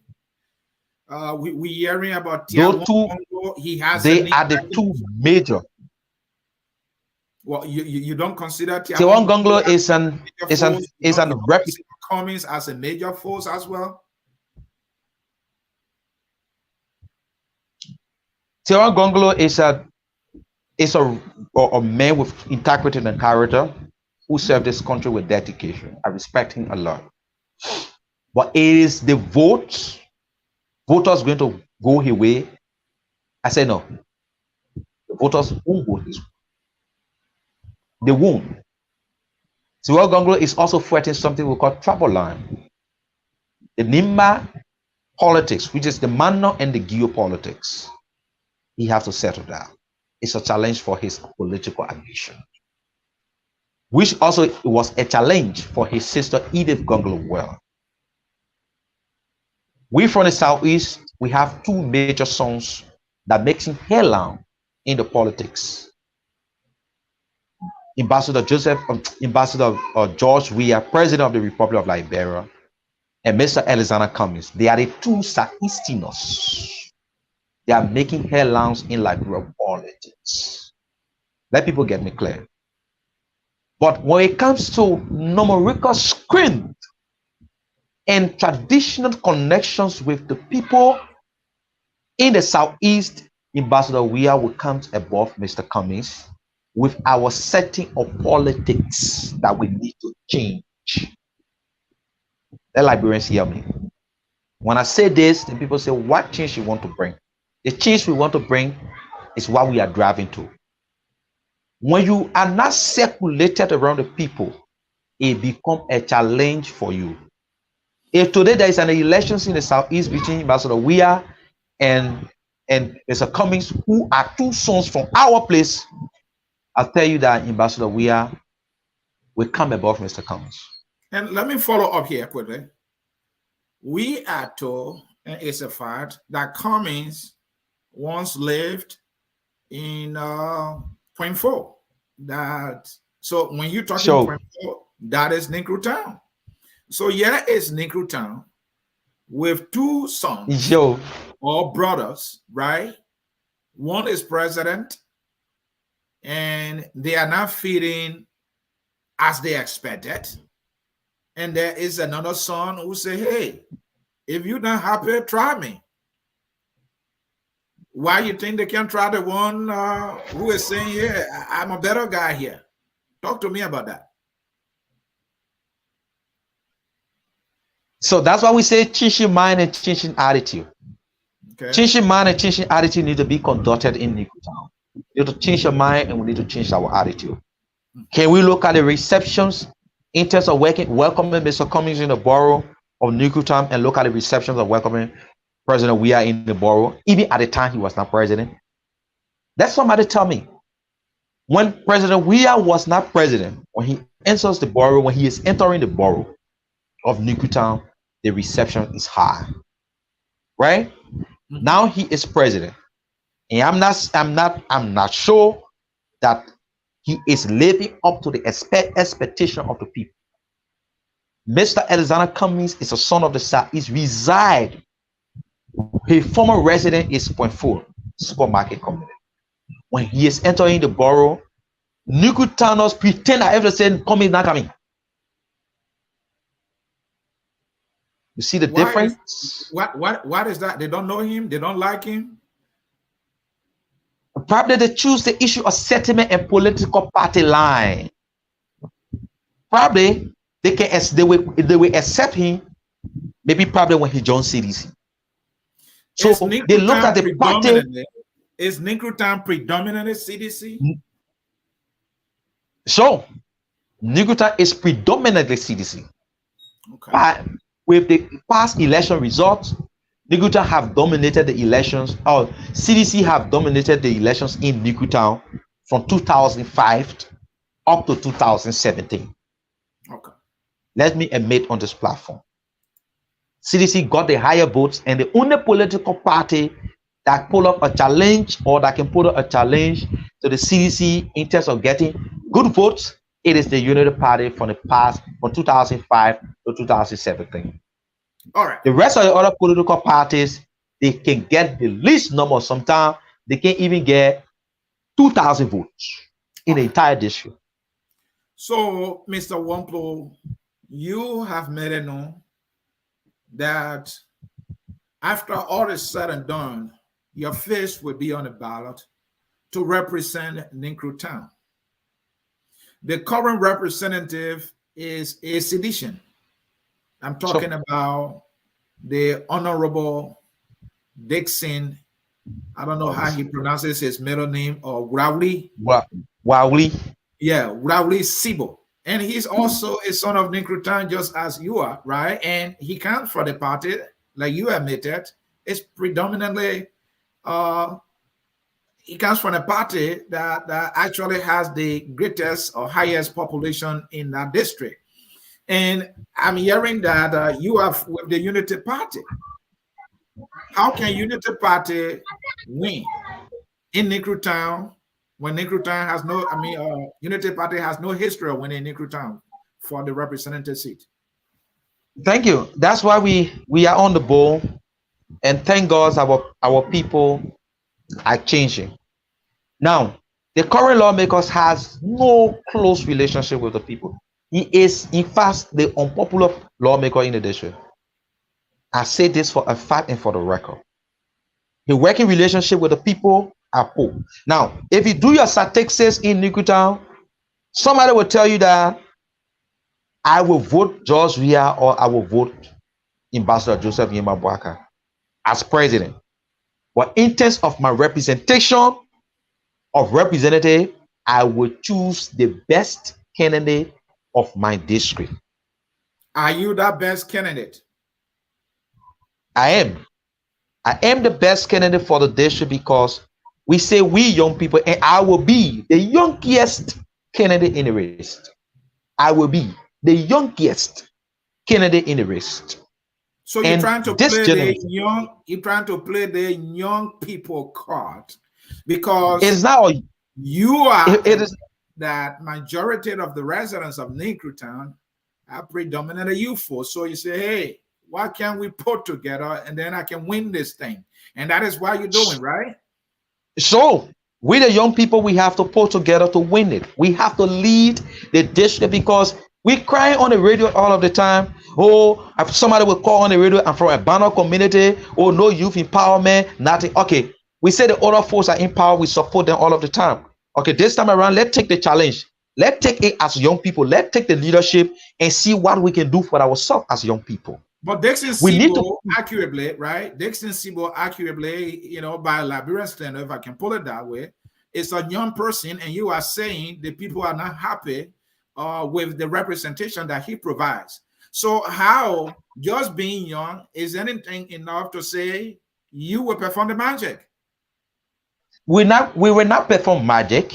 B: We hearing about
C: those two.
B: He has.
C: They are the two major.
B: Well, you don't consider
C: Tiawan Gonglo is an
B: Cummings as a major force as well.
C: Tiawan Gonglo is a man with integrity and character who served this country with dedication. I respect him a lot. But it is the voters going to go his way I said no. The voters won't vote this way. They won't. Sieh Gonglo is also fighting something we call trouble line. The Nimba politics, which is the manner and the geopolitics, he has to settle down. It's a challenge for his political ambition, which also was a challenge for his sister Edith Gonglo well. We from the Southeast, we have two major sons that makes him headline in the politics. Ambassador George Weah, President of the Republic of Liberia, and Mr. Alexander Cummings. They are the two Southeasterners. They are making headlines in Liberia politics. Let people get me clear. But when it comes to numerical strength and traditional connections with the people in the Southeast, Ambassador Weah will come above Mr. Cummings with our setting of politics that we need to change. Let Liberians hear me. When I say this, then people say, what change you want to bring? The change we want to bring is what we are driving to. When you are not circulated around the people, it becomes a challenge for you. If today there is an election in the Southeast between Ambassador Weah and Mr. Cummings, who are two sons from our place, I'll tell you that Ambassador Weah will come above Mr. Cummings.
B: And let me follow up here quickly. We are told, and it's a fact, that Cummings once lived in Point 4. So when you're talking Point 4, that is Negro Town. So here is Negro Town with two sons or brothers, right? One is president, and they are not feeding as they expected. And there is another son who say, hey, if you're not happy, try me. Why you think they can't try the one who is saying, yeah, I'm a better guy here? Talk to me about that.
C: So that's why we say changing mind and changing attitude. Okay. Changing mind and changing attitude need to be conducted in Negro Town. We need to change your mind and we need to change our attitude. Can we look at the receptions in terms of welcoming Mr. Cummings in the borough of Negro Town and look at the receptions of welcoming President Weah in the borough, even at the time he was not president? Let somebody tell me, when President Weah was not president, when he enters the borough, when he is entering the borough of Negro Town, the reception is high, right? Now he is president, and I'm not sure that he is living up to the expectation of the people. Mr. Alexander Cummings is a son of the Southeast, reside. His former resident is Point 4 supermarket company. When he is entering the borough, Negro Towners pretend that everything Cummings not coming. You see the difference?
B: What is that? They don't know him. They don't like him.
C: Probably they choose the issue of settlement and political party line. Probably they will accept him. Maybe probably when he joins CDC. So they look at the party.
B: Is Negro Town predominantly CDC?
C: So Negro Town is predominantly CDC. Okay. But with the past election results, Negro Town have dominated the elections, or CDC have dominated the elections in Negro Town from 2005 up to 2017.
B: Okay.
C: Let me admit on this platform, CDC got the higher votes, and the only political party that pull up a challenge or that can put up a challenge to the CDC in terms of getting good votes, it is the Unity Party from the past, from 2005 to 2017.
B: All right.
C: The rest of the other political parties, they can get the least number. Sometimes they can even get 2,000 votes in the entire district.
B: So, Mr. Wonplue, you have made it known that after all is said and done, your face will be on the ballot to represent Negro Town. The current representative is a sedition. I'm talking about the Honorable Dixon I don't know how he pronounces his middle name, or Wrawley.
C: Wowly.
B: Yeah, Wrawley Sibo. And he's also a son of Ninkrutan, just as you are, right? And he comes for the party, like you admitted. It's predominantly he comes from a party that actually has the greatest or highest population in that district. And I'm hearing that you are with the Unity Party. How can Unity Party win in Ninkrutan when Ninkrutan has no, Unity Party has no history of winning Ninkrutan for the representative seat?
C: Thank you. That's why we are on the ball, and thank God our people are changing. Now, the current lawmakers has no close relationship with the people. He is, in fact, the unpopular lawmaker in the district. I say this for a fact and for the record. The working relationship with the people are poor. Now, if you do your statistics in Ninkrutan, somebody will tell you that I will vote George Weah or I will vote Ambassador Joseph Yemabwaka as president. But in terms of my representation of representative, I will choose the best candidate of my district.
B: Are you that best candidate?
C: I am. I am the best candidate for the district because we say we young people, and I will be the youngest candidate in the race. I will be the youngest candidate in the race.
B: So you're trying to play the young people card, because
C: it's now
B: you are that majority of the residents of Ninkrutan are predominantly youthful. So you say, hey, why can't we put together and then I can win this thing? And that is why you're doing, right?
C: So we the young people, we have to put together to win it. We have to lead the district because we cry on the radio all of the time. Oh, if somebody will call on the radio, I'm from a banner community. Oh, no youth empowerment, nothing. Okay, we say the other folks are empowered. We support them all of the time. Okay, this time around, let's take the challenge. Let's take it as young people. Let's take the leadership and see what we can do for ourselves as young people.
B: But Dixon Sibo accurately, right? Dixon Sibo accurately, by Liberian standard, if I can pull it that way, it's a young person, and you are saying the people are not happy with the representation that he provides. So how just being young is anything enough to say you will perform the magic?
C: We will not perform magic,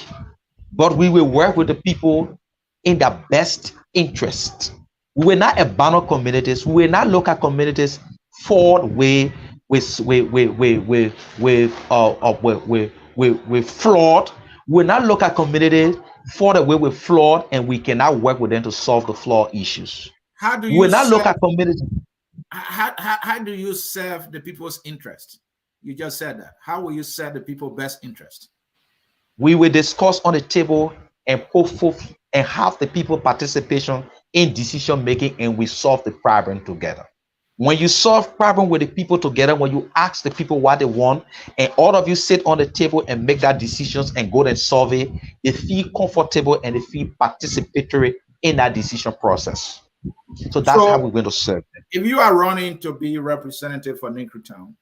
C: but we will work with the people in their best interest. We will not abandon communities. We will not look at communities for with flawed. We will not look at communities for the way we're flawed, and we cannot work with them to solve the flaw issues.
B: How do
C: we
B: you
C: will not look at communities?
B: How do you serve the people's interest? You just said that. How will you serve the people's best interest?
C: We will discuss on the table and put forth and have the people participation in decision making, and we solve the problem together. When you solve problem with the people together, when you ask the people what they want, and all of you sit on the table and make that decisions and go and solve it, they feel comfortable and they feel participatory in that decision process. So that's how we're going to serve them.
B: If you are running to be representative for Ninkrutan,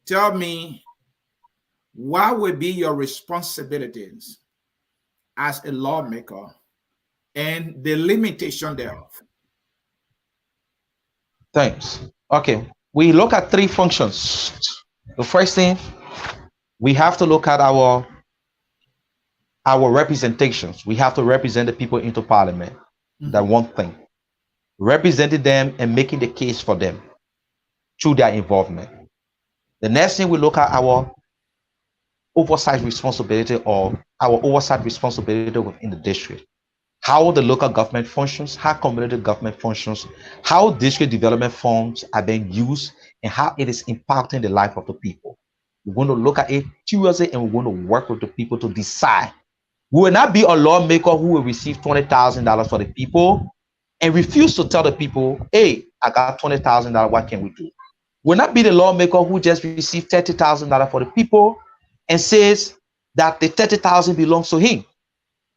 B: tell me what would be your responsibilities as a lawmaker and the limitation thereof.
C: Thanks. Okay, we look at three functions. The first thing, we have to look at our representations. We have to represent the people into parliament. That one thing. Representing them and making the case for them through their involvement. The next thing, we look at our oversight responsibility within the district. How the local government functions, how community government functions, how district development funds are being used, and how it is impacting the life of the people. We're going to look at it seriously, and we're going to work with the people to decide. We will not be a lawmaker who will receive $20,000 for the people and refuse to tell the people, hey, I got $20,000, what can we do? We'll not be the lawmaker who just received $30,000 for the people and says that the $30,000 belongs to him.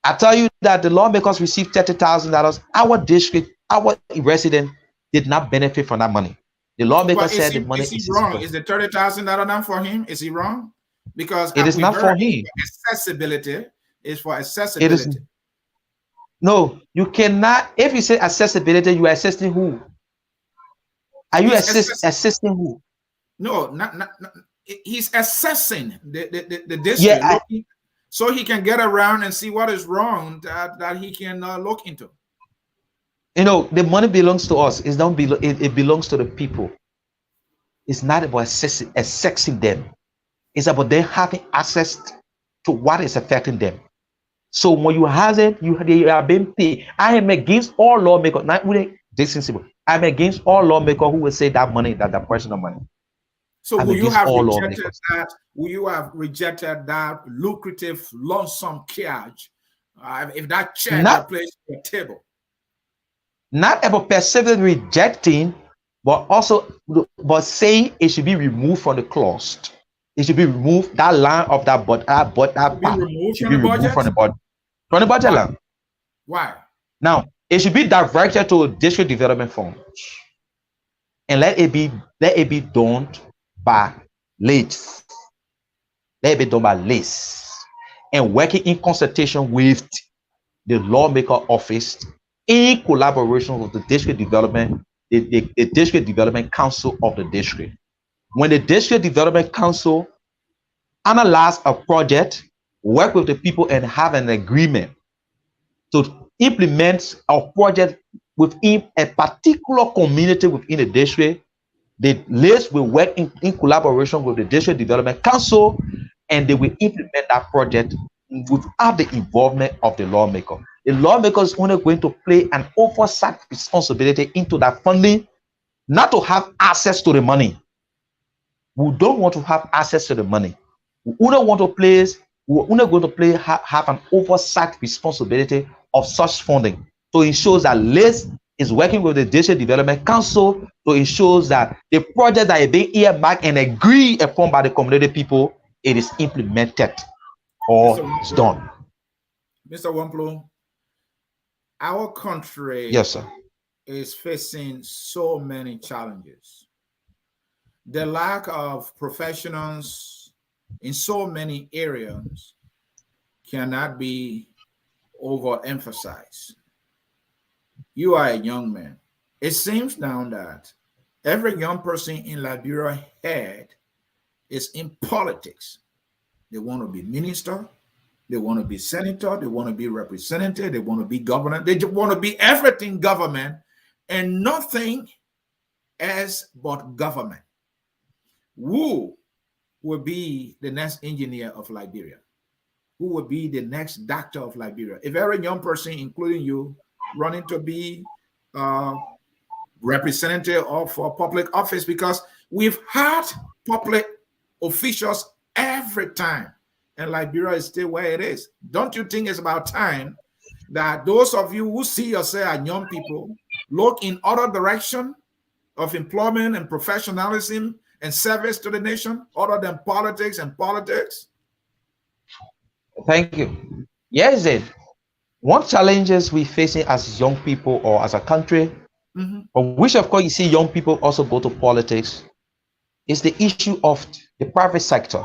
C: I tell you that the lawmakers received $30,000. Our district, our resident did not benefit from that money. The lawmaker
B: But
C: said the money
B: is he
C: is his
B: wrong?
C: money.
B: Is the 30,000 done for him? Is he wrong? Because
C: It is
B: we
C: not for
B: heard it's
C: him.
B: for accessibility. It's for
C: It is
B: accessibility.
C: no. You cannot. If you say accessibility, you are assisting who? Are you
B: He's assessing.
C: assisting who?
B: No, not. He's assessing the
C: Yeah,
B: district, looking, so he can get around and see what is wrong that he can look into.
C: the money belongs to us. It's not it belongs to the people. It's not about assessing them. It's about them having access to what is affecting them. So when you have it, they are being paid. I am against all lawmakers. Not really this is simple. I'm against all lawmakers who will say that money, that personal money.
B: So
C: I'm
B: will you
C: against
B: have
C: all
B: rejected
C: lawmakers.
B: that? Will you have rejected that lucrative lump sum cash if that check
C: Not
B: were placed on the table?
C: not about persevering rejecting, but also but saying it should be removed from the clause. It should be removed. That line of that
B: Be removed
C: should
B: from
C: be
B: the
C: removed
B: budget?
C: from the budget
B: Why?
C: line.
B: Why?
C: Now it should be directed to district development fund, and let it be done by late. Let it be done by late, and working in consultation with the lawmaker office in collaboration with the district development, the district development council of the district. When the district development council analyze a project, work with the people and have an agreement to implement a project within a particular community within the district, the list will work in collaboration with the district development council, and they will implement that project without the involvement of the lawmaker. The lawmaker is only going to play an oversight responsibility into that funding, not to have access to the money. We don't want to have access to the money. We only want to have an oversight responsibility of such funding to ensure that list is working with the district development council to ensure that the project that is being earmarked and agreed upon by the community people, it is implemented or it's done.
B: Mr. Wonplue, our country
C: Yes, sir.
B: is facing so many challenges. The lack of professionals in so many areas cannot be overemphasized. You are a young man. It seems now that every young person in Liberia head is in politics. They want to be minister, they want to be senator, they want to be representative, they want to be governor, they just want to be everything government and nothing else but government. Who will be the next engineer of Liberia? Who will be the next doctor of Liberia? A very young person, including you, running to be representative of a public office, because we've had public officials every time, and Liberia is still where it is. Don't you think it's about time that those of you who see yourself as young people look in other direction of employment and professionalism and service to the nation other than politics and politics?
C: Thank you. Yes, then. One challenges we facing as young people or as a country, for which of course you see young people also go to politics, is the issue of the private sector.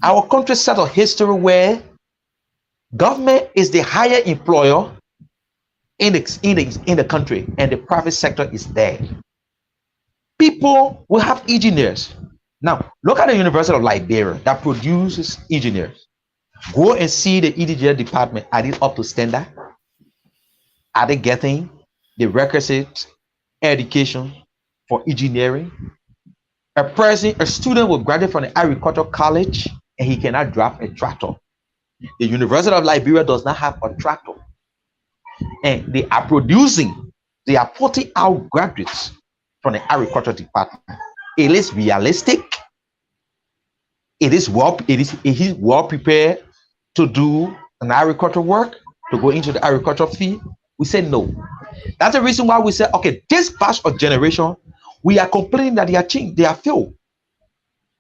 C: Our country set a history where government is the higher employer in the country, and the private sector is there. People will have engineers. Now, look at the University of Liberia that produces engineers. Go and see the engineer department. Are they up to standard? Are they getting the requisite education for engineering? A student will graduate from the agricultural college and he cannot drive a tractor. The University of Liberia does not have a tractor. And they are putting out graduates from the agricultural department. It is realistic. It is well prepared to do an agricultural work, to go into the agricultural field. We say no. That's the reason why we say, okay, this batch of generation, we are complaining that they are failed.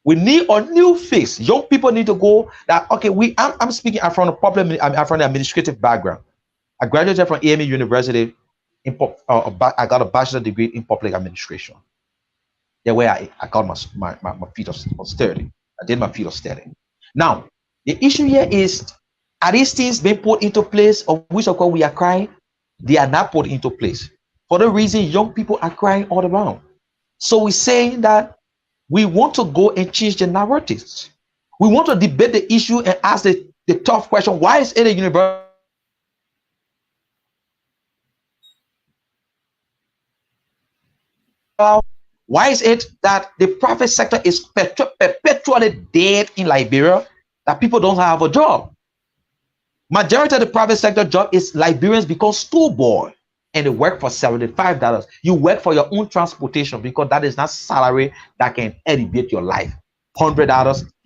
C: We need a new face. Young people need to go that, okay, I'm speaking from the administrative background. I graduated from AME University. I got a bachelor degree in public administration. The way I got my feet of sturdy. I did my feet of steady. Now, the issue here is, are these things being put into place, of which of course we are crying? They are not put into place. For the reason young people are crying all around. So we're saying that we want to go and change the narratives. We want to debate the issue and ask the tough question: why is it a university? Why is it that the private sector is perpetually dead in Liberia, that people don't have a job? Majority of the private sector job is Liberians become store boy and they work for $75. You work for your own transportation because that is not salary that can elevate your life. $100,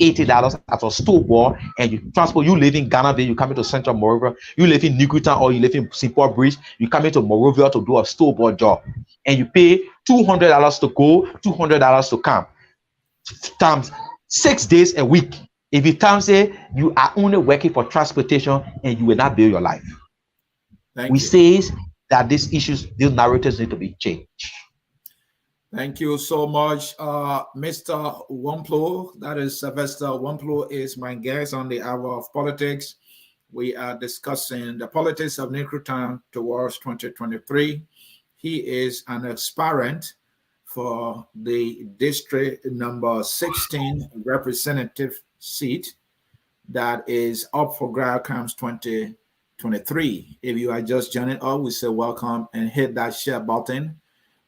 C: $80 as a store boy, and you transport. You live in Ghana, you come into Central Monrovia. You live in Nikutan or you live in Seaport Bridge. You come into Monrovia to do a store boy job, and you pay $200 to go, $200 to come, times 6 days a week. If you time say you are only working for transportation and you will not build your life. We say that these issues, these narratives need to be changed.
B: Thank you so much, Mr. Wonplue. That is Sylvester Wonplue is my guest on the Hour of Politics. We are discussing the politics of Nikutan towards 2023. He is an aspirant for the district number 16 representative seat that is up for grab comes 2023. If you are just joining us, we say welcome and hit that share button.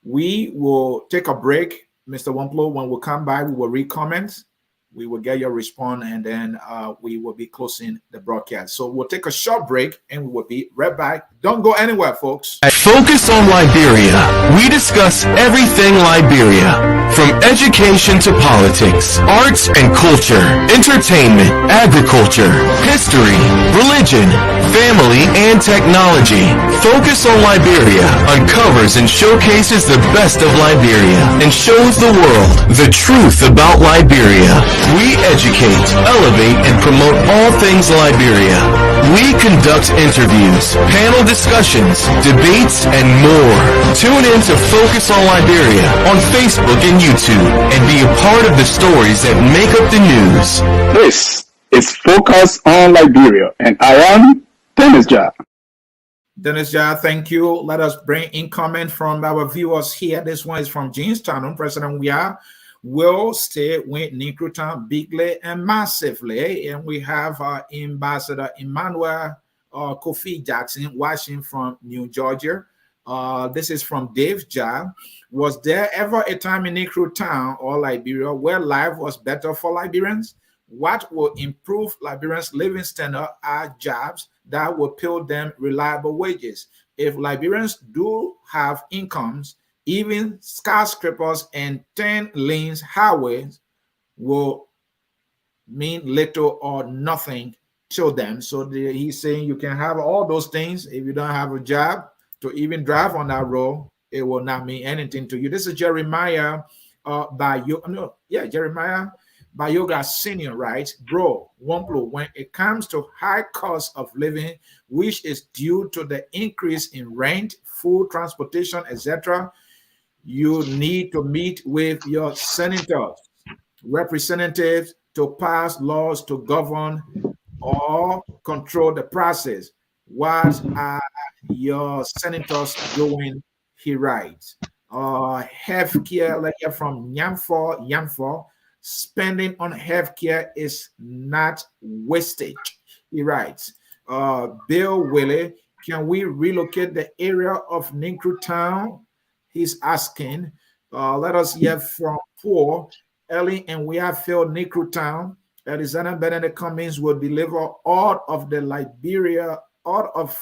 B: We will take a break, Mr. Wonplue. When we come back, we will read comments. We will get your response, and then we will be closing the broadcast. So we'll take a short break, and we will be right back. Don't go anywhere, folks.
D: At Focus on Liberia, we discuss everything Liberia, from education to politics, arts and culture, entertainment, agriculture, history, religion, family, and technology. Focus on Liberia uncovers and showcases the best of Liberia and shows the world the truth about Liberia. We educate, elevate, and promote all things Liberia. We conduct interviews, panel discussions, debates, and more. Tune in to Focus on Liberia on Facebook and YouTube and be a part of the stories that make up the news.
E: This is Focus on Liberia, and I am Dennis Jah.
B: Dennis Jah, thank you. Let us bring in comment from our viewers here. This one is from Jamestown. President, we are will stay with Nikutan bigly and massively. And we have Ambassador Emmanuel Kofi Jackson watching from New Georgia. This is from Dave Jah. Was there ever a time in Nikutan or Liberia where life was better for Liberians? What will improve Liberians' living standard are jobs that will pay them reliable wages. If Liberians do have incomes, even skyscrapers and 10 lanes highways will mean little or nothing to them. So he's saying you can have all those things. If you don't have a job to even drive on that road, it will not mean anything to you. This is Jeremiah Jeremiah Bayoga Senior writes, bro, Wonplue, when it comes to high cost of living, which is due to the increase in rent, food, transportation, etc., you need to meet with your senators, representatives to pass laws to govern or control the process. What are your senators doing? He writes. Healthcare, like from Yamfor, spending on healthcare is not wastage. He writes. Bill Willie, can we relocate the area of Nikutan? He's asking. Let us hear from Poor Ellie, and we have filled Nikutan. Alexander Benedict Cummings will deliver all of the Liberia, all of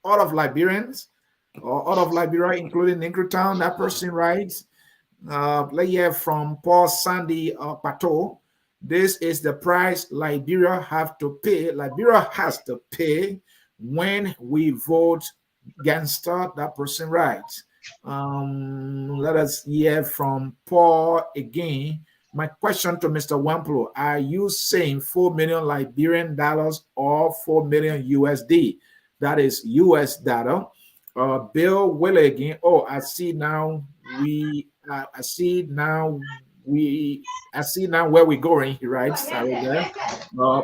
B: Liberians, or all of Liberia, including Nikutan. That person writes. Let's hear from Paul Sandy Pato. This is the price Liberia have to pay. Liberia has to pay when we vote against her. That person writes. Let us hear from Paul again. My question to Mr. Wonplue, are you saying 4 million Liberian dollars or 4 million USD? That is US data. Bill Willie again. Oh, I see now we I see now where we're going. He writes there.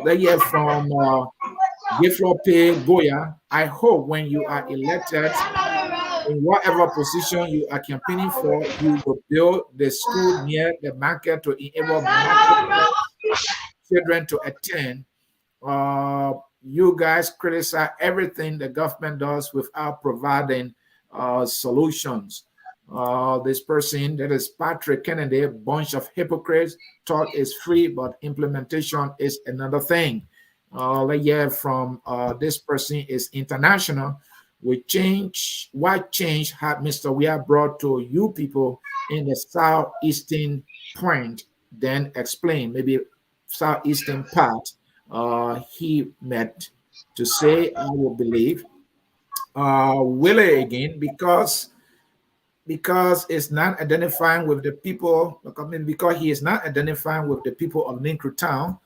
B: They hear from Giflope Goya. I hope when you are elected, in whatever position you are campaigning for, you will build the school near the market to enable market children to attend. You guys criticize everything the government does without providing solutions. This person, that is Patrick Kennedy, a bunch of hypocrites. Talk is free, but implementation is another thing. Yeah, from this person is international. What change had Mr. Weah brought to you people in the southeastern point? Then explain, maybe southeastern part. He meant to say, I will believe. Willie again, because it's not identifying with the people. I mean, because he is not identifying with the people of Linkru Town.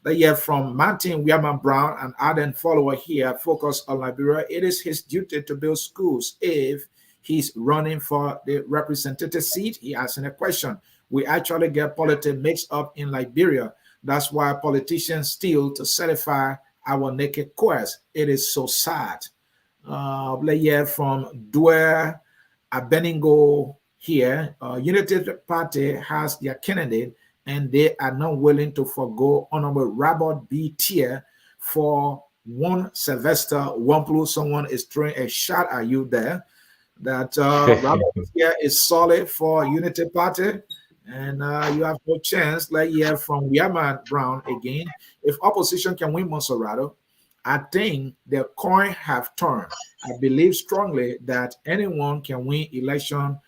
B: But yeah, from Martin William Brown, an ardent follower here, focus on Liberia. It is his duty to build schools. If he's running for the representative seat, he asking a question. We actually get politics mixed up in Liberia. That's why politicians steal to certify our naked quest. It is so sad. Yeah, from Dwala Market here, United Party has their candidate, and they are not willing to forego Honorable Robert B. Tier for one Sylvester Wonplue. Someone is throwing a shot at you there. That Robert Tier is solid for Unity Party, and you have no chance. Like here from Yaman Brown again. If opposition can win Monserrato, I think the coin have turned. I believe strongly that anyone can win election.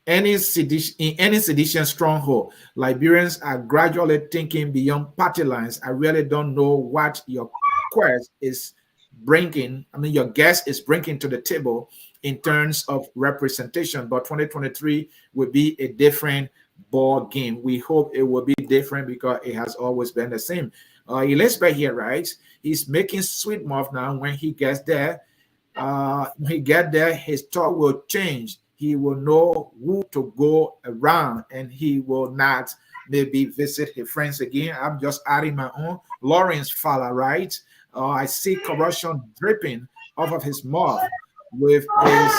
B: In any sedition stronghold. Liberians are gradually thinking beyond party lines. I really don't know what your quest is bringing. I mean, your guest is bringing to the table in terms of representation, but 2023 will be a different ball game. We hope it will be different because it has always been the same. Elizabeth here writes, he's making sweet mouth now. When he gets there, his talk will change. He will know who to go around, and he will not maybe visit his friends again. I'm just adding my own. Lawrence Fowler, right? I see corruption dripping off of his mouth with his.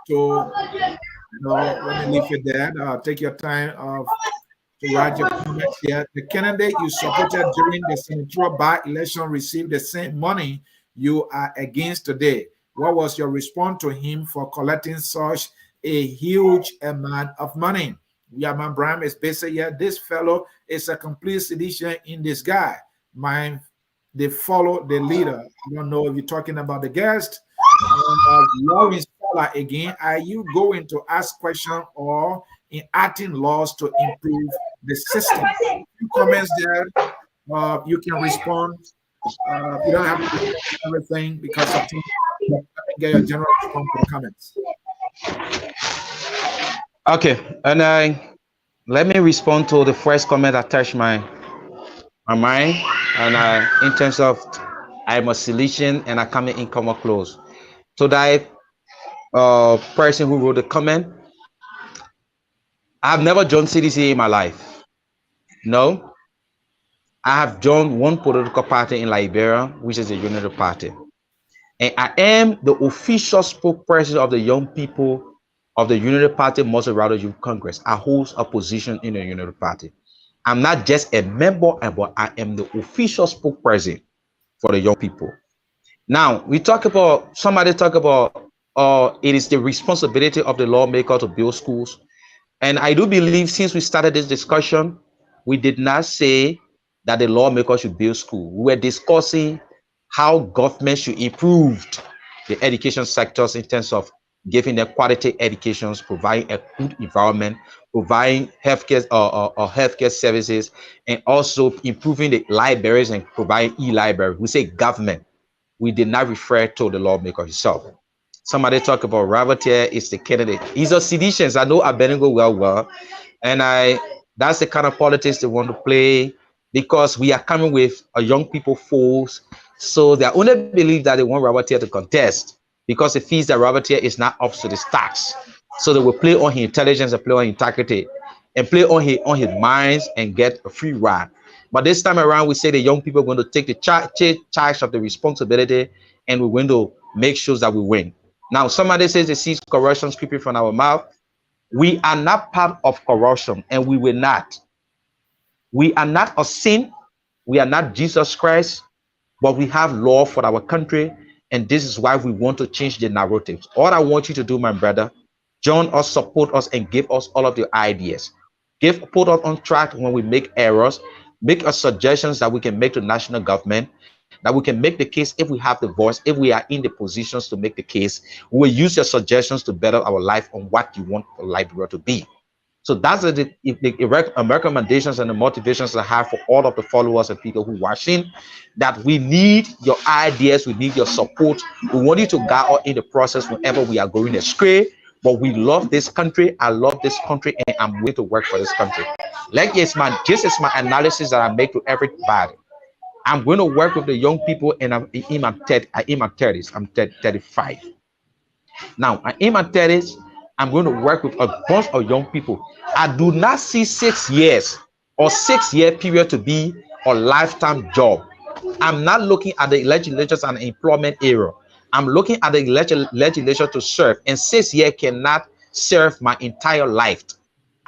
B: So, let me leave it there. Take your time to write your comments here. The candidate you supported during the senatorial by-election received the same money you are against today. What was your response to him for collecting such a huge amount of money? Yaman Braham is basically, yeah, this fellow is a complete sedition in this guy. They follow the leader. I don't know if you're talking about the guest. Lawrence Fowler again, are you going to ask questions or enacting laws to improve the system? Few comments there. You can respond. You don't have to do everything because of time. Let me get your general response to the comments.
C: Okay, and let me respond to the first comment that touched my mind, and in terms of I'm a solution and I come in common close. So that person who wrote the comment, I've never joined CDC in my life. No, I have joined one political party in Liberia, which is the Unity Party. And I am the official spokesperson of the young people of the Unity Party Monserrato Youth Congress. I hold a position in the Unity Party. I'm not just a member, but I am the official spokesperson for the young people. Now, somebody talk about it is the responsibility of the lawmaker to build schools. And I do believe since we started this discussion, we did not say that the lawmaker should build school. We were discussing how government should improve the education sectors in terms of giving them quality educations, providing a good environment, providing healthcare healthcare services, and also improving the libraries and providing e-library. We say government. We did not refer to the lawmaker himself. Somebody talk about Robert here is the candidate. He's a sedition. I know Abednego well, and that's the kind of politics they want to play because we are coming with a young people force. So they only believe that they want Robert here to contest. because he feels that Robert here is not up to the task. So they will play on his intelligence and play on integrity and play on his minds and get a free ride. But this time around, we say the young people are going to take the charge of the responsibility, and we're going to make sure that we win. Now, somebody says they see corruption creeping from our mouth. We are not part of corruption, and we will not. We are not a sin. We are not Jesus Christ, but we have law for our country, and this is why we want to change the narratives. All I want you to do, my brother, join us, support us, and give us all of the ideas. Put us on track when we make errors. Make us suggestions that we can make to national government, that we can make the case if we have the voice, if we are in the positions to make the case. We will use your suggestions to better our life on what you want Liberia to be. So that's the recommendations and the motivations I have for all of the followers and people who are watching, that we need your ideas, we need your support. We want you to guide us in the process whenever we are going astray. But we love this country. I love this country, and I'm willing to work for this country. Like this is my analysis that I make to everybody. I'm going to work with the young people, and I'm in my 30s. I'm 35. Now, I'm in my 30s. I'm going to work with a bunch of young people. I do not see 6 years or 6-year period to be a lifetime job. I'm not looking at the legislatures and employment era. I'm looking at the legislature to serve, and 6 years cannot serve my entire life.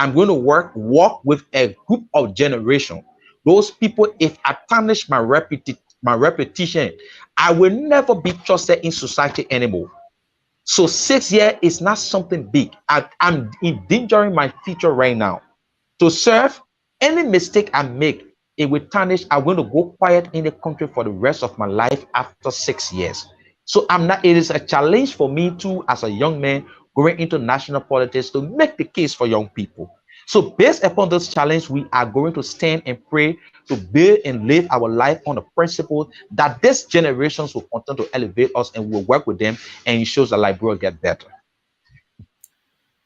C: I'm going to work with a group of generation. Those people, if I tarnish my reputation, I will never be trusted in society anymore. So 6 years is not something big. I'm endangering my future right now. To serve, any mistake I make, it will tarnish. I'm going to go quiet in the country for the rest of my life after 6 years. So it is a challenge for me too, as a young man going into national politics, to make the case for young people. So based upon this challenge, we are going to stand and pray to build and live our life on the principle that these generations will continue to elevate us, and we'll work with them and ensure that Liberia get better.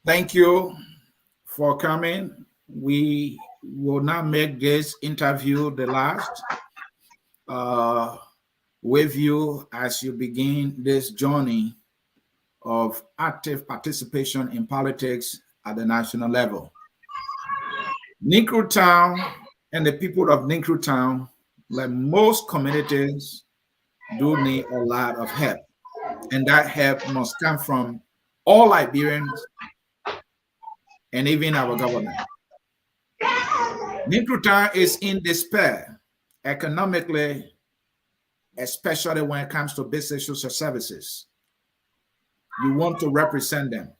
B: Thank you for coming. We will not make this interview the last with you as you begin this journey of active participation in politics at the national level. Nkru Town and the people of Nkru Town, like most communities, do need a lot of help. And that help must come from all Liberians and even our government. Nkru Town is in despair economically, especially when it comes to basic social services. You want to represent them.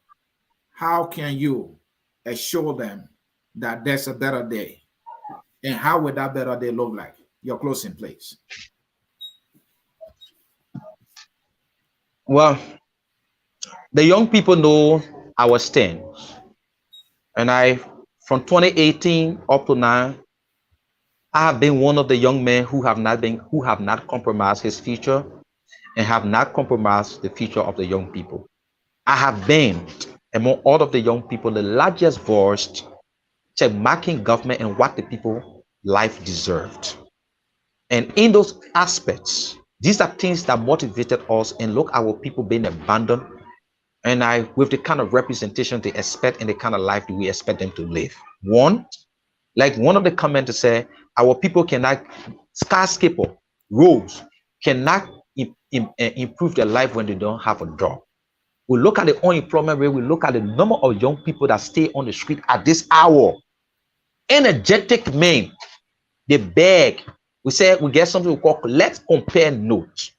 B: How can you assure them that there's a better day? And how would that better day look like? Your closing, please.
C: Well, the young people know our stand. And from 2018 up to now, I have been one of the young men who have not compromised his future and have not compromised the future of the young people. I have been, among all of the young people, the largest voice to marking government and what the people life deserved. And in those aspects, these are things that motivated us, and look at our people being abandoned, and with the kind of representation they expect and the kind of life that we expect them to live. One of the commenters said, our people cannot, skyscraper, roads, cannot improve their life when they don't have a job. We look at the unemployment rate, we look at the number of young people that stay on the street at this hour. Energetic men, they beg. We say we get something we call let's compare notes.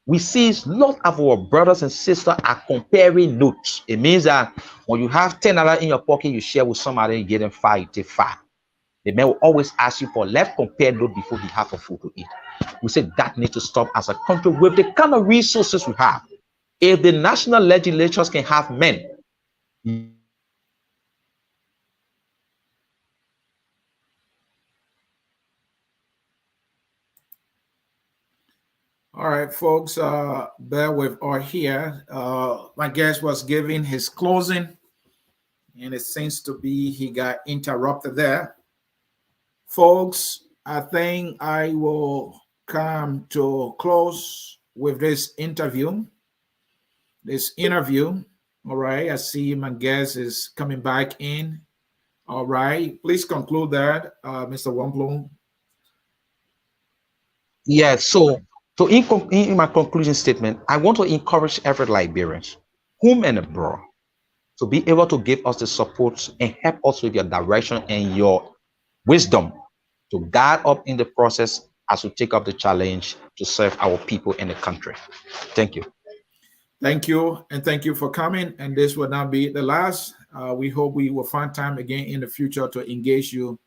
C: We see a lot of our brothers and sisters are comparing notes. It means that when you have $10 in your pocket, you share with somebody and get them 5, you take 5. The man will always ask you for let's compare note before he have a food to eat. We say that needs to stop as a country with the kind of resources we have. If the national legislatures can have men,
B: all right, folks, bear with us here. My guest was giving his closing, and it seems to be he got interrupted there. Folks, I think I will come to close with this interview. this interview. All right. I see my guest is coming back in. All right. Please conclude that, Mr. Wonplue.
C: Yeah, so in my conclusion statement, I want to encourage every Liberian, home and abroad, to be able to give us the support and help us with your direction and your wisdom to guide up in the process as we take up the challenge to serve our people and the country. Thank you.
B: Thank you, and thank you for coming. And this will not be the last. We hope we will find time again in the future to engage you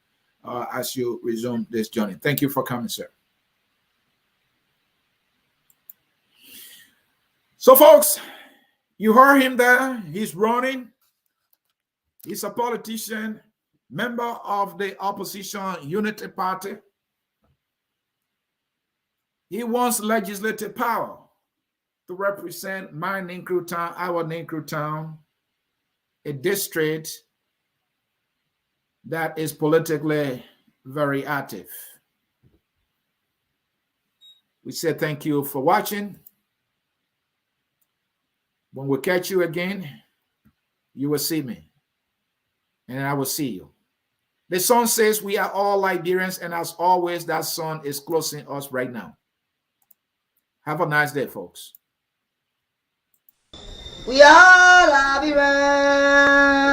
B: as you resume this journey. Thank you for coming, sir. So, folks, you heard him there. He's running. He's a politician, member of the opposition Unity Party. He wants legislative power to represent my Ninkru town, our Ninkru town, a district that is politically very active. We say thank you for watching. When we catch you again, you will see me, and I will see you. The song says we are all Liberians, and as always, that song is closing us right now. Have a nice day, folks.
F: We are Liberians.